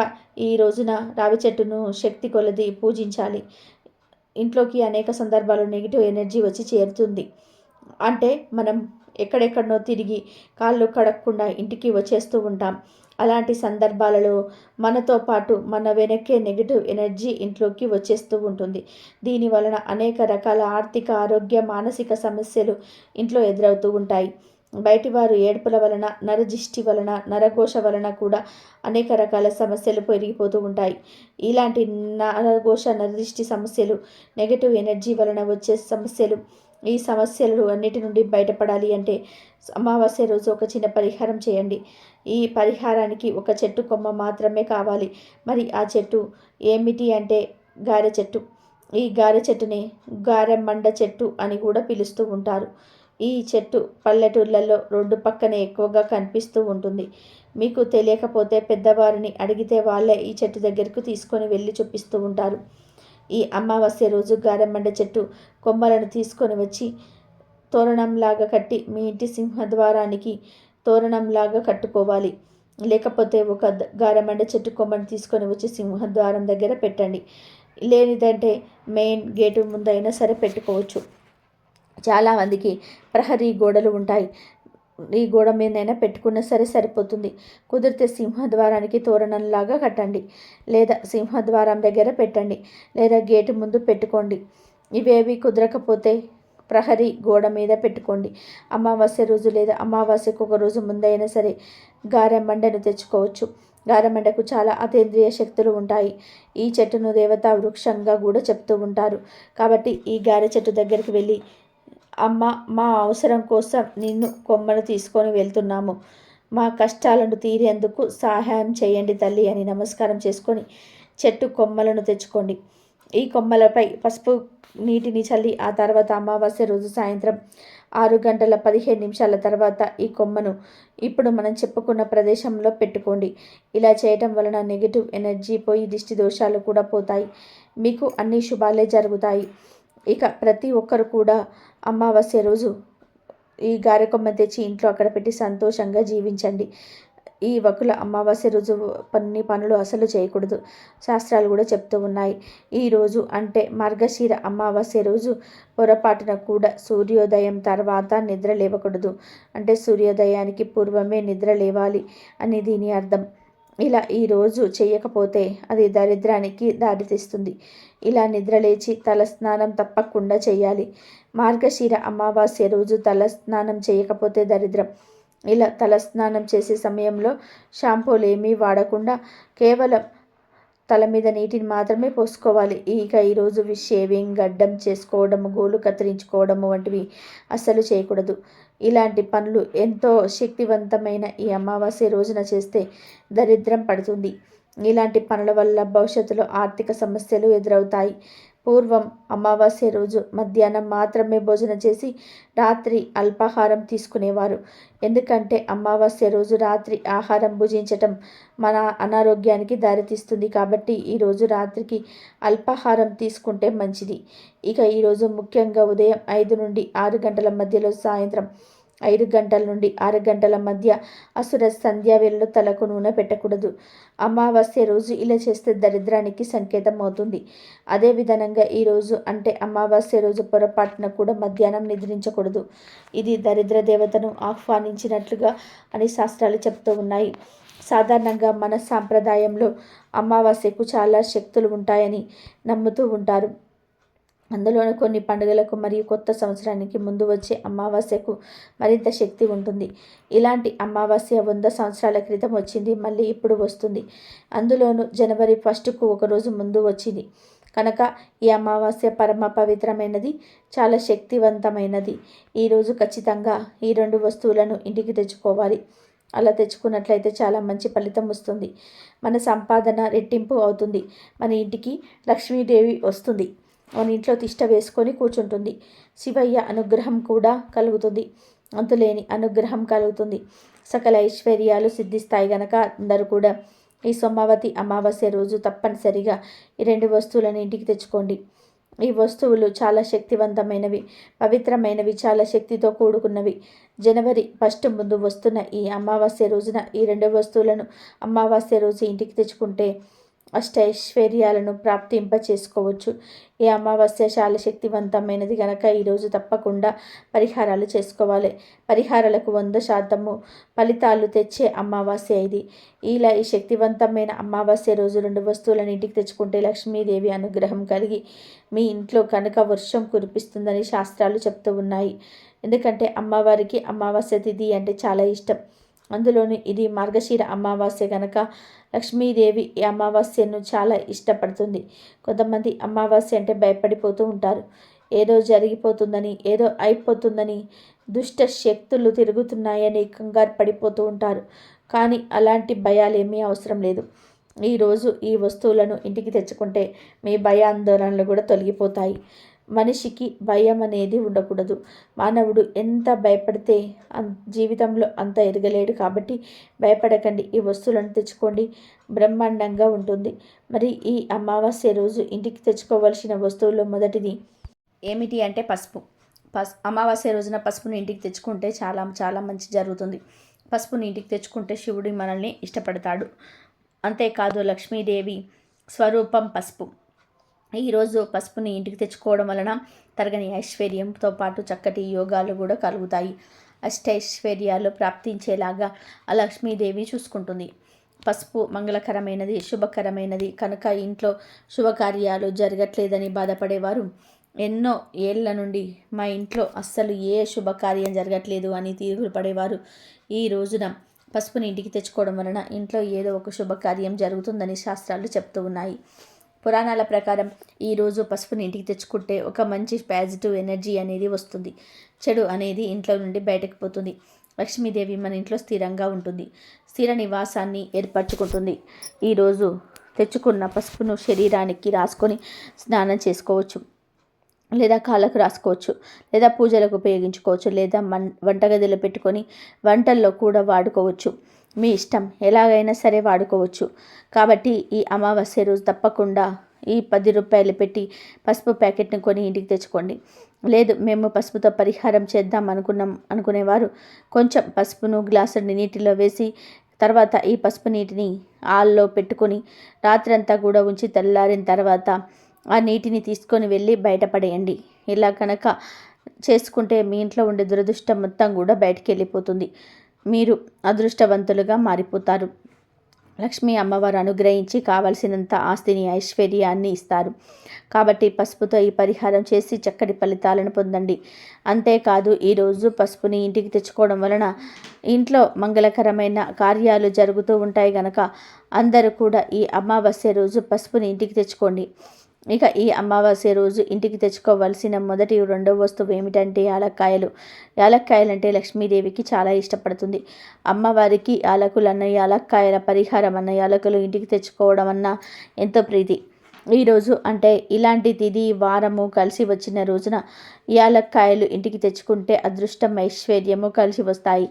ఈ రోజున రావి చెట్టును శక్తి కొలది పూజించాలి. ఇంట్లోకి అనేక సందర్భాల్లో నెగిటివ్ ఎనర్జీ వచ్చి చేరుతుంది. అంటే మనం ఎక్కడెక్కడనో తిరిగి కాళ్ళు కడగకుండా ఇంటికి వచ్చేస్తూ ఉంటాం. అలాంటి సందర్భాలలో మనతో పాటు మన వెనక్కే నెగిటివ్ ఎనర్జీ ఇంట్లోకి వచ్చేస్తూ ఉంటుంది. దీని వలన అనేక రకాల ఆర్థిక, ఆరోగ్య, మానసిక సమస్యలు ఇంట్లో ఎదురవుతూ ఉంటాయి. బయటివారు ఏడుపుల వలన, నరదిష్టి వలన, నరఘోష వలన కూడా అనేక రకాల సమస్యలు పెరిగిపోతూ ఉంటాయి. ఇలాంటి నరఘోష, నరదిష్టి సమస్యలు, నెగటివ్ ఎనర్జీ వలన వచ్చే సమస్యలు, ఈ సమస్యలు అన్నిటి నుండి బయటపడాలి అంటే అమావాస్య రోజు ఒక చిన్న పరిహారం చేయండి. ఈ పరిహారానికి ఒక చెట్టు కొమ్మ మాత్రమే కావాలి. మరి ఆ చెట్టు ఏమిటి అంటే గారె చెట్టు. ఈ గారె చెట్టుని గారెమండ చెట్టు అని కూడా పిలుస్తూ ఉంటారు. ఈ చెట్టు పల్లెటూర్లలో రోడ్డు పక్కనే ఎక్కువగా కనిపిస్తూ ఉంటుంది. మీకు తెలియకపోతే పెద్దవారిని అడిగితే వాళ్ళే ఈ చెట్టు దగ్గరకు తీసుకొని వెళ్ళి చూపిస్తూ ఉంటారు. ఈ అమావాస్య రోజు గారెమండ చెట్టు కొమ్మలను తీసుకొని వచ్చి తోరణంలాగా కట్టి మీ ఇంటి సింహద్వారానికి తోరణంలాగా కట్టుకోవాలి. లేకపోతే ఒక గారెమండ చెట్టు కొమ్మను తీసుకొని వచ్చి సింహద్వారం దగ్గర పెట్టండి. లేనిదంటే మెయిన్ గేటు ముందైనా సరే పెట్టుకోవచ్చు. చాలామందికి ప్రహరీ గోడలు ఉంటాయి. ఈ గోడ మీదైనా పెట్టుకున్నా సరే సరిపోతుంది. కుదిరితే సింహద్వారానికి తోరణంలాగా కట్టండి, లేదా సింహద్వారం దగ్గర పెట్టండి, లేదా గేటు ముందు పెట్టుకోండి. ఇవేవి కుదరకపోతే ప్రహరీ గోడ మీద పెట్టుకోండి. అమావాస్య రోజు లేదా అమావాస్యకు ఒక రోజు ముందైనా సరే గారెమండను తెచ్చుకోవచ్చు. గారెమండకు చాలా అతీంద్రియ శక్తులు ఉంటాయి. ఈ చెట్టును దేవతా వృక్షంగా కూడా చెప్తూ ఉంటారు. కాబట్టి ఈ గారె చెట్టు దగ్గరికి వెళ్ళి, అమ్మ, మా అవసరం కోసం నిన్ను కొమ్మను తీసుకొని వెళ్తున్నాము, మా కష్టాలను తీరేందుకు సహాయం చేయండి తల్లి అని నమస్కారం చేసుకొని చెట్టు కొమ్మలను తెచ్చుకోండి. ఈ కొమ్మలపై పసుపు నీటిని చల్లి ఆ తర్వాత అమావాస్య రోజు సాయంత్రం 6 గంటల 15 నిమిషాల తర్వాత ఈ కొమ్మను ఇప్పుడు మనం చెప్పుకున్న ప్రదేశంలో పెట్టుకోండి. ఇలా చేయటం వలన నెగిటివ్ ఎనర్జీ పోయి దిష్టి దోషాలు కూడా పోతాయి. మీకు అన్ని శుభాలే జరుగుతాయి. ఇక ప్రతి ఒక్కరు కూడా అమావాస్య రోజు ఈ గారెకొమ్మ తెచ్చి ఇంట్లో అక్కడ పెట్టి సంతోషంగా జీవించండి. ఈ వకుల అమావాస్య రోజు పనులు అసలు చేయకూడదు. శాస్త్రాలు కూడా చెప్తూ ఉన్నాయి. ఈరోజు అంటే మార్గశిర అమావాస్య రోజు పొరపాటున కూడా సూర్యోదయం తర్వాత నిద్ర లేవకూడదు. అంటే సూర్యోదయానికి పూర్వమే నిద్ర లేవాలి అని దీని అర్థం. ఇలా ఈరోజు చేయకపోతే అది దరిద్రానికి దారితీస్తుంది. ఇలా నిద్రలేచి తలస్నానం తప్పకుండా చేయాలి. మార్గశిర అమావాస్య రోజు తలస్నానం చేయకపోతే దరిద్రం. ఇలా తలస్నానం చేసే సమయంలో షాంపూలు ఏమీ వాడకుండా కేవలం తల మీద నీటిని మాత్రమే పోసుకోవాలి. ఇక ఈరోజు షేవింగ్, గడ్డం చేసుకోవడము, గోలు కత్తిరించుకోవడము వంటివి అస్సలు చేయకూడదు. ఇలాంటి పనులు ఎంతో శక్తివంతమైన ఈ అమావాస్య రోజున చేస్తే దరిద్రం పడుతుంది. ఇలాంటి పనుల వల్ల భవిష్యత్తులో ఆర్థిక సమస్యలు ఎదురవుతాయి. పూర్వం అమావాస్య రోజు మధ్యాహ్నం మాత్రమే భోజనం చేసి రాత్రి అల్పాహారం తీసుకునేవారు. ఎందుకంటే అమావాస్య రోజు రాత్రి ఆహారం భుజించటం మన అనారోగ్యానికి దారితీస్తుంది. కాబట్టి ఈరోజు రాత్రికి అల్పాహారం తీసుకుంటే మంచిది. ఇక ఈరోజు ముఖ్యంగా ఉదయం 5 నుండి 6 గంటల మధ్యలో, సాయంత్రం 5 గంటల నుండి 6 గంటల మధ్య అసుర సంధ్యా వేళలో తలకు నూనె పెట్టకూడదు. అమావాస్య రోజు ఇలా చేస్తే దరిద్రానికి సంకేతం అవుతుంది. అదేవిధంగా ఈరోజు అంటే అమావాస్య రోజు పొరపాటున కూడా మధ్యాహ్నం నిద్రించకూడదు. ఇది దరిద్ర దేవతను ఆహ్వానించినట్లుగా అని శాస్త్రాలు చెప్తూ ఉన్నాయి. సాధారణంగా మన సాంప్రదాయంలో అమావాస్యకు చాలా శక్తులు ఉంటాయని నమ్ముతూ ఉంటారు. అందులోని కొన్ని పండుగలకు మరియు కొత్త సంవత్సరానికి ముందు వచ్చే అమావాస్యకు మరింత శక్తి ఉంటుంది. ఇలాంటి అమావాస్య 100 సంవత్సరాల క్రితం వచ్చింది, మళ్ళీ ఇప్పుడు వస్తుంది. అందులోనూ జనవరి 1కు ఒకరోజు ముందు వచ్చింది కనుక ఈ అమావాస్య పరమ పవిత్రమైనది, చాలా శక్తివంతమైనది. ఈరోజు ఖచ్చితంగా ఈ 2 వస్తువులను ఇంటికి తెచ్చుకోవాలి. అలా తెచ్చుకున్నట్లయితే చాలా మంచి ఫలితం వస్తుంది. మన సంపాదన రెట్టింపు అవుతుంది. మన ఇంటికి లక్ష్మీదేవి వస్తుంది. మన ఇంట్లో తిష్ట వేసుకొని కూర్చుంటుంది. శివయ్య అనుగ్రహం కూడా కలుగుతుంది. అంతులేని అనుగ్రహం కలుగుతుంది. సకల ఐశ్వర్యాలు సిద్ధిస్తాయి. గనక అందరూ కూడా ఈ సోమవతి అమావాస్య రోజు తప్పనిసరిగా ఈ 2 వస్తువులను ఇంటికి తెచ్చుకోండి. ఈ వస్తువులు చాలా శక్తివంతమైనవి, పవిత్రమైనవి, చాలా శక్తితో కూడుకున్నవి. జనవరి 1 ముందు వస్తున్న ఈ అమావాస్య రోజున ఈ 2 వస్తువులను అమావాస్య రోజు ఇంటికి తెచ్చుకుంటే అష్టైశ్వర్యాలను ప్రాప్తింప చేసుకోవచ్చు. ఈ అమావాస్య చాలా శక్తివంతమైనది కనుక ఈరోజు తప్పకుండా పరిహారాలు చేసుకోవాలి. పరిహారాలకు 100% ఫలితాలు తెచ్చే అమావాస్య ఇది. ఇలా ఈ శక్తివంతమైన అమావాస్య రోజు 2 వస్తువులను ఇంటికి తెచ్చుకుంటే లక్ష్మీదేవి అనుగ్రహం కలిగి మీ ఇంట్లో కనుక వర్షం కురిపిస్తుందని శాస్త్రాలు చెప్తూ ఉన్నాయి. ఎందుకంటే అమ్మవారికి అమావాస్య తిథి అంటే చాలా ఇష్టం. అందులోని ఇది మార్గశిర అమావాస్య కనుక లక్ష్మీదేవి ఈ అమావాస్యను చాలా ఇష్టపడుతుంది. కొంతమంది అమావాస్య అంటే భయపడిపోతూ ఉంటారు. ఏదో జరిగిపోతుందని, ఏదో అయిపోతుందని, దుష్ట శక్తులు తిరుగుతున్నాయని కంగారు పడిపోతూ ఉంటారు. కానీ అలాంటి భయాలేమీ అవసరం లేదు. ఈరోజు ఈ వస్తువులను ఇంటికి తెచ్చుకుంటే మీ భయాందోళనలు కూడా తొలగిపోతాయి. మనిషికి భయం అనేది ఉండకూడదు. మానవుడు ఎంత భయపడితే జీవితంలో అంత ఎదగలేడు. కాబట్టి భయపడకండి. ఈ వస్తువులను తెచ్చుకోండి, బ్రహ్మాండంగా ఉంటుంది. మరి ఈ అమావాస్య రోజు ఇంటికి తెచ్చుకోవలసిన వస్తువుల్లో మొదటిది ఏమిటి అంటే పసుపు. అమావాస్య రోజున పసుపుని ఇంటికి తెచ్చుకుంటే చాలా చాలా మంచి జరుగుతుంది. పసుపుని ఇంటికి తెచ్చుకుంటే శివుడు మనల్ని ఇష్టపడతాడు. అంతేకాదు లక్ష్మీదేవి స్వరూపం పసుపు. ఈరోజు పసుపుని ఇంటికి తెచ్చుకోవడం వలన తరగని ఐశ్వర్యంతో పాటు చక్కటి యోగాలు కూడా కలుగుతాయి. అష్టైశ్వర్యాలు ప్రాప్తించేలాగా ఆ లక్ష్మీదేవి చూసుకుంటుంది. పసుపు మంగళకరమైనది, శుభకరమైనది కనుక ఇంట్లో శుభకార్యాలు జరగట్లేదని బాధపడేవారు ఎన్నో ఏళ్ల నుండి మా ఇంట్లో అస్సలు ఏ శుభకార్యం జరగట్లేదు అని తీరులు పడేవారు ఈ రోజున పసుపుని ఇంటికి తెచ్చుకోవడం వలన ఇంట్లో ఏదో ఒక శుభకార్యం జరుగుతుందని శాస్త్రాలు చెప్తూ ఉన్నాయి. పురాణాల ప్రకారం ఈరోజు పసుపుని ఇంటికి తెచ్చుకుంటే ఒక మంచి పాజిటివ్ ఎనర్జీ అనేది వస్తుంది. చెడు అనేది ఇంట్లో నుండి బయటకు పోతుంది. లక్ష్మీదేవి మన ఇంట్లో స్థిరంగా ఉంటుంది. స్థిర నివాసాన్ని ఏర్పరచుకుంటుంది. ఈరోజు తెచ్చుకున్న పసుపును శరీరానికి రాసుకొని స్నానం చేసుకోవచ్చు, లేదా కాళ్ళకు రాసుకోవచ్చు, లేదా పూజలకు ఉపయోగించుకోవచ్చు, లేదా వంటగదిలో పెట్టుకొని వంటల్లో కూడా వాడుకోవచ్చు. మీ ఇష్టం, ఎలాగైనా సరే వాడుకోవచ్చు. కాబట్టి ఈ అమావాస్య రోజు తప్పకుండా ఈ 10 రూపాయలు పెట్టి పసుపు ప్యాకెట్ని కొని ఇంటికి తెచ్చుకోండి. లేదు మేము పసుపుతో పరిహారం చేద్దాం అనుకునేవారు కొంచెం పసుపును గ్లాసుని నీటిలో వేసి తర్వాత ఈ పసుపు నీటిని ఆల్లో పెట్టుకొని రాత్రంతా కూడా ఉంచి తెల్లారిన తర్వాత ఆ నీటిని తీసుకొని వెళ్ళి బయటపడేయండి. ఇలా కనుక చేసుకుంటే మీ ఇంట్లో ఉండే దురదృష్టం మొత్తం కూడా బయటికి వెళ్ళిపోతుంది. మీరు అదృష్టవంతులుగా మారిపోతారు. లక్ష్మీ అమ్మవారు అనుగ్రహించి కావలసినంత ఆస్తిని, ఐశ్వర్యాన్ని ఇస్తారు. కాబట్టి పసుపుతో ఈ పరిహారం చేసి చక్కటి ఫలితాలను పొందండి. అంతేకాదు ఈరోజు పసుపుని ఇంటికి తెచ్చుకోవడం వలన ఇంట్లో మంగళకరమైన కార్యాలు జరుగుతూ ఉంటాయి కనుక అందరూ కూడా ఈ అమావాస్య రోజు పసుపుని ఇంటికి తెచ్చుకోండి. ఇక ఈ అమావాస్య రోజు ఇంటికి తెచ్చుకోవాల్సిన మొదటి రెండవ వస్తువు ఏమిటంటే యాలక్కాయలు. యాలక్కాయలు అంటే లక్ష్మీదేవికి చాలా ఇష్టపడుతుంది. అమ్మవారికి యాలకులన్న, యాలక్కాయల పరిహారం అన్న, యాలకులు ఇంటికి తెచ్చుకోవడం అన్న ఎంతో ప్రీతి. ఈరోజు అంటే ఇలాంటి తిథి వారము కలిసి వచ్చిన రోజున యాలక్కాయలు ఇంటికి తెచ్చుకుంటే అదృష్టం, ఐశ్వర్యము కలిసి వస్తాయి.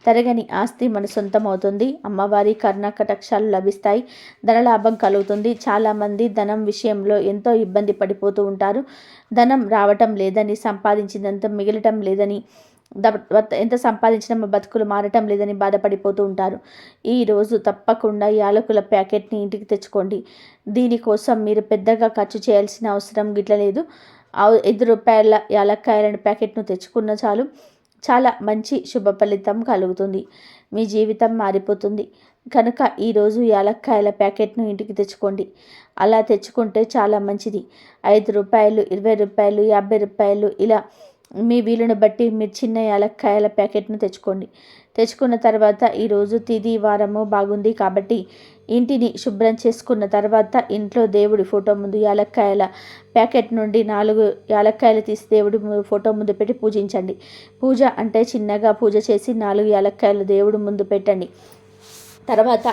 తరగని ఆస్తి మన సొంతమవుతుంది. అమ్మవారి కరుణ కటాక్షాలు లభిస్తాయి. ధనలాభం కలుగుతుంది. చాలామంది ధనం విషయంలో ఎంతో ఇబ్బంది పడిపోతూ ఉంటారు. ధనం రావటం లేదని, సంపాదించినంత మిగలటం లేదని, ఎంత సంపాదించినా మా బతుకులు మారటం లేదని బాధపడిపోతూ ఉంటారు. ఈరోజు తప్పకుండా యాలకుల ప్యాకెట్ని ఇంటికి తెచ్చుకోండి. దీనికోసం మీరు పెద్దగా ఖర్చు చేయాల్సిన అవసరం గిట్ల లేదు. 5 రూపాయల యాలక్కాయల ప్యాకెట్ను తెచ్చుకున్న చాలు. చాలా మంచి శుభ ఫలితం కలుగుతుంది. మీ జీవితం మారిపోతుంది. కనుక ఈరోజు యాలక్కాయల ప్యాకెట్ను ఇంటికి తెచ్చుకోండి. అలా తెచ్చుకుంటే చాలా మంచిది. 5 రూపాయలు, 20 రూపాయలు, 50 రూపాయలు ఇలా మీ వీలును బట్టి మీరు చిన్న యాలక్కాయల ప్యాకెట్ను తెచ్చుకోండి. తెచ్చుకున్న తర్వాత ఈరోజు తిథి వారము బాగుంది కాబట్టి ఇంటిని శుభ్రం చేసుకున్న తర్వాత ఇంట్లో దేవుడి ఫోటో ముందు యాలక్కాయల ప్యాకెట్ నుండి 4 యాలక్కాయలు తీసి దేవుడి ఫోటో ముందు పెట్టి పూజించండి. పూజ అంటే చిన్నగా పూజ చేసి 4 యాలక్కాయలు దేవుడి ముందు పెట్టండి. తర్వాత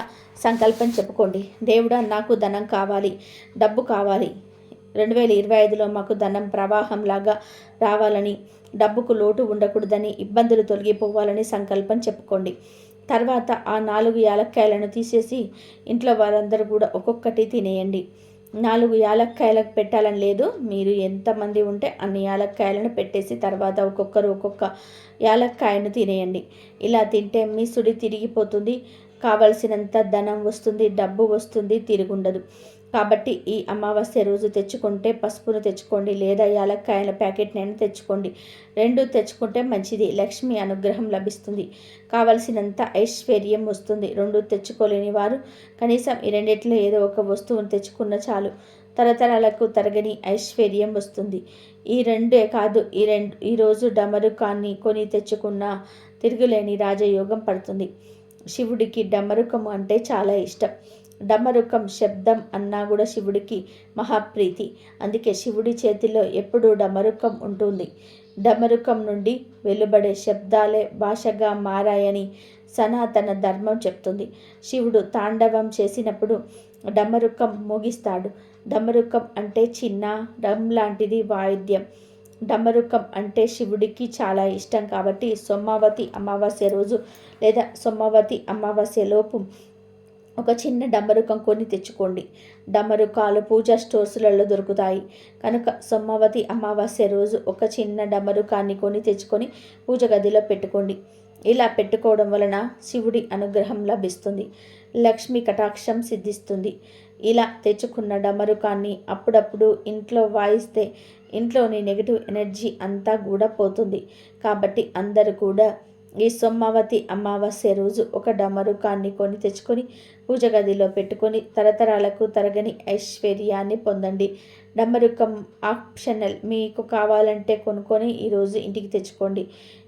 సంకల్పం చెప్పుకోండి. దేవుడా, నాకు ధనం కావాలి, డబ్బు కావాలి. 2025లో మాకు ధనం ప్రవాహంలాగా రావాలని, డబ్బుకు లోటు ఉండకూడదని, ఇబ్బందులు తొలగిపోవాలని సంకల్పం చెప్పుకోండి. తర్వాత ఆ 4 యాలక్కాయలను తీసేసి ఇంట్లో వారందరూ కూడా ఒక్కొక్కటి తినేయండి. 4 యాలక్కాయలకు పెట్టాలని లేదు. మీరు ఎంతమంది ఉంటే అన్ని యాలక్కాయలను పెట్టేసి తర్వాత ఒక్కొక్కరు ఒక్కొక్క యాలక్కాయను తినేయండి. ఇలా తింటే మీ సుడి తిరిగిపోతుంది. కావలసినంత ధనం వస్తుంది, డబ్బు వస్తుంది, తిరుగుండదు. కాబట్టి ఈ అమావాస్య రోజు తెచ్చుకుంటే పసుపును తెచ్చుకోండి, లేదా యాలక్కాయల ప్యాకెట్నైనా తెచ్చుకోండి. 2 తెచ్చుకుంటే మంచిది. లక్ష్మి అనుగ్రహం లభిస్తుంది. కావలసినంత ఐశ్వర్యం వస్తుంది. 2 తెచ్చుకోలేని వారు కనీసం ఈ రెండిట్లో ఏదో ఒక వస్తువును తెచ్చుకున్న చాలు. తరతరాలకు తరగని ఐశ్వర్యం వస్తుంది. ఈ 2 కాదు, ఈరోజు డమరుకాన్ని కొని తెచ్చుకున్న తిరుగులేని రాజయోగం పడుతుంది. శివుడికి డమరుకము అంటే చాలా ఇష్టం. డమరుకం శబ్దం అన్నా కూడా శివుడికి మహాప్రీతి. అందుకే శివుడి చేతిలో ఎప్పుడూ డమరుకం ఉంటుంది. డమరుకం నుండి వెలువడే శబ్దాలే భాషగా మారాయని సనాతన ధర్మం చెప్తుంది. శివుడు తాండవం చేసినప్పుడు డమరుకం మోగిస్తాడు. డమరుకం అంటే చిన్న డ్రమ్ లాంటిది వాయిద్యం. డమరుకం అంటే శివుడికి చాలా ఇష్టం. కాబట్టి సోమవతి అమావాస్య రోజు లేదా సోమవతి అమావాస్యలోపు ఒక చిన్న డమరుకం కొని తెచ్చుకోండి. డమరుకాలు పూజా స్టోర్స్లలో దొరుకుతాయి కనుక సోమవతి అమావాస్య రోజు ఒక చిన్న డమరుకాన్ని కొని తెచ్చుకొని పూజ గదిలో పెట్టుకోండి. ఇలా పెట్టుకోవడం వలన శివుడి అనుగ్రహం లభిస్తుంది. లక్ష్మి కటాక్షం సిద్ధిస్తుంది. ఇలా తెచ్చుకున్న డమరుకాన్ని అప్పుడప్పుడు ఇంట్లో వాయిస్తే ఇంట్లోని నెగిటివ్ ఎనర్జీ అంతా కూడా పోతుంది. కాబట్టి అందరూ కూడా ఈ సోమవతి అమావాస్య రోజు ఒక డమరుకాన్ని కొని తెచ్చుకొని పూజ గదిలో పెట్టుకొని తరతరాలకు తరగని ఐశ్వర్యాన్ని పొందండి. డమరుకం ఆప్షనల్, మీకు కావాలంటే కొనుక్కొని ఈరోజు ఇంటికి తెచ్చుకోండి.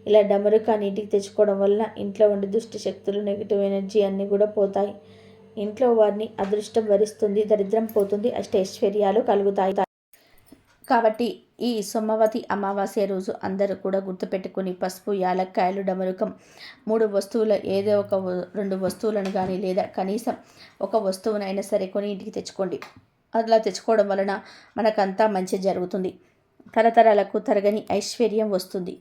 ఇలా డమరుకాన్ని ఇంటికి తెచ్చుకోవడం వల్ల ఇంట్లో ఉండే దుష్ట శక్తులు, నెగిటివ్ ఎనర్జీ అన్నీ కూడా పోతాయి. ఇంట్లో వారిని అదృష్టం వరిస్తుంది, దరిద్రం పోతుంది, అష్టైశ్వర్యాలు కలుగుతాయి. కాబట్టి ఈ సోమవతి అమావాస్య రోజు అందరూ కూడా గుర్తుపెట్టుకుని పసుపు, యాలక్కాయలు, డమరుకం 3 వస్తువుల ఏదో ఒక 2 వస్తువులను కానీ లేదా కనీసం ఒక వస్తువునైనా సరే కొని ఇంటికి తెచ్చుకోండి. అలా తెచ్చుకోవడం వలన మనకంతా మంచి జరుగుతుంది. తరతరాలకు తరగని ఐశ్వర్యం వస్తుంది.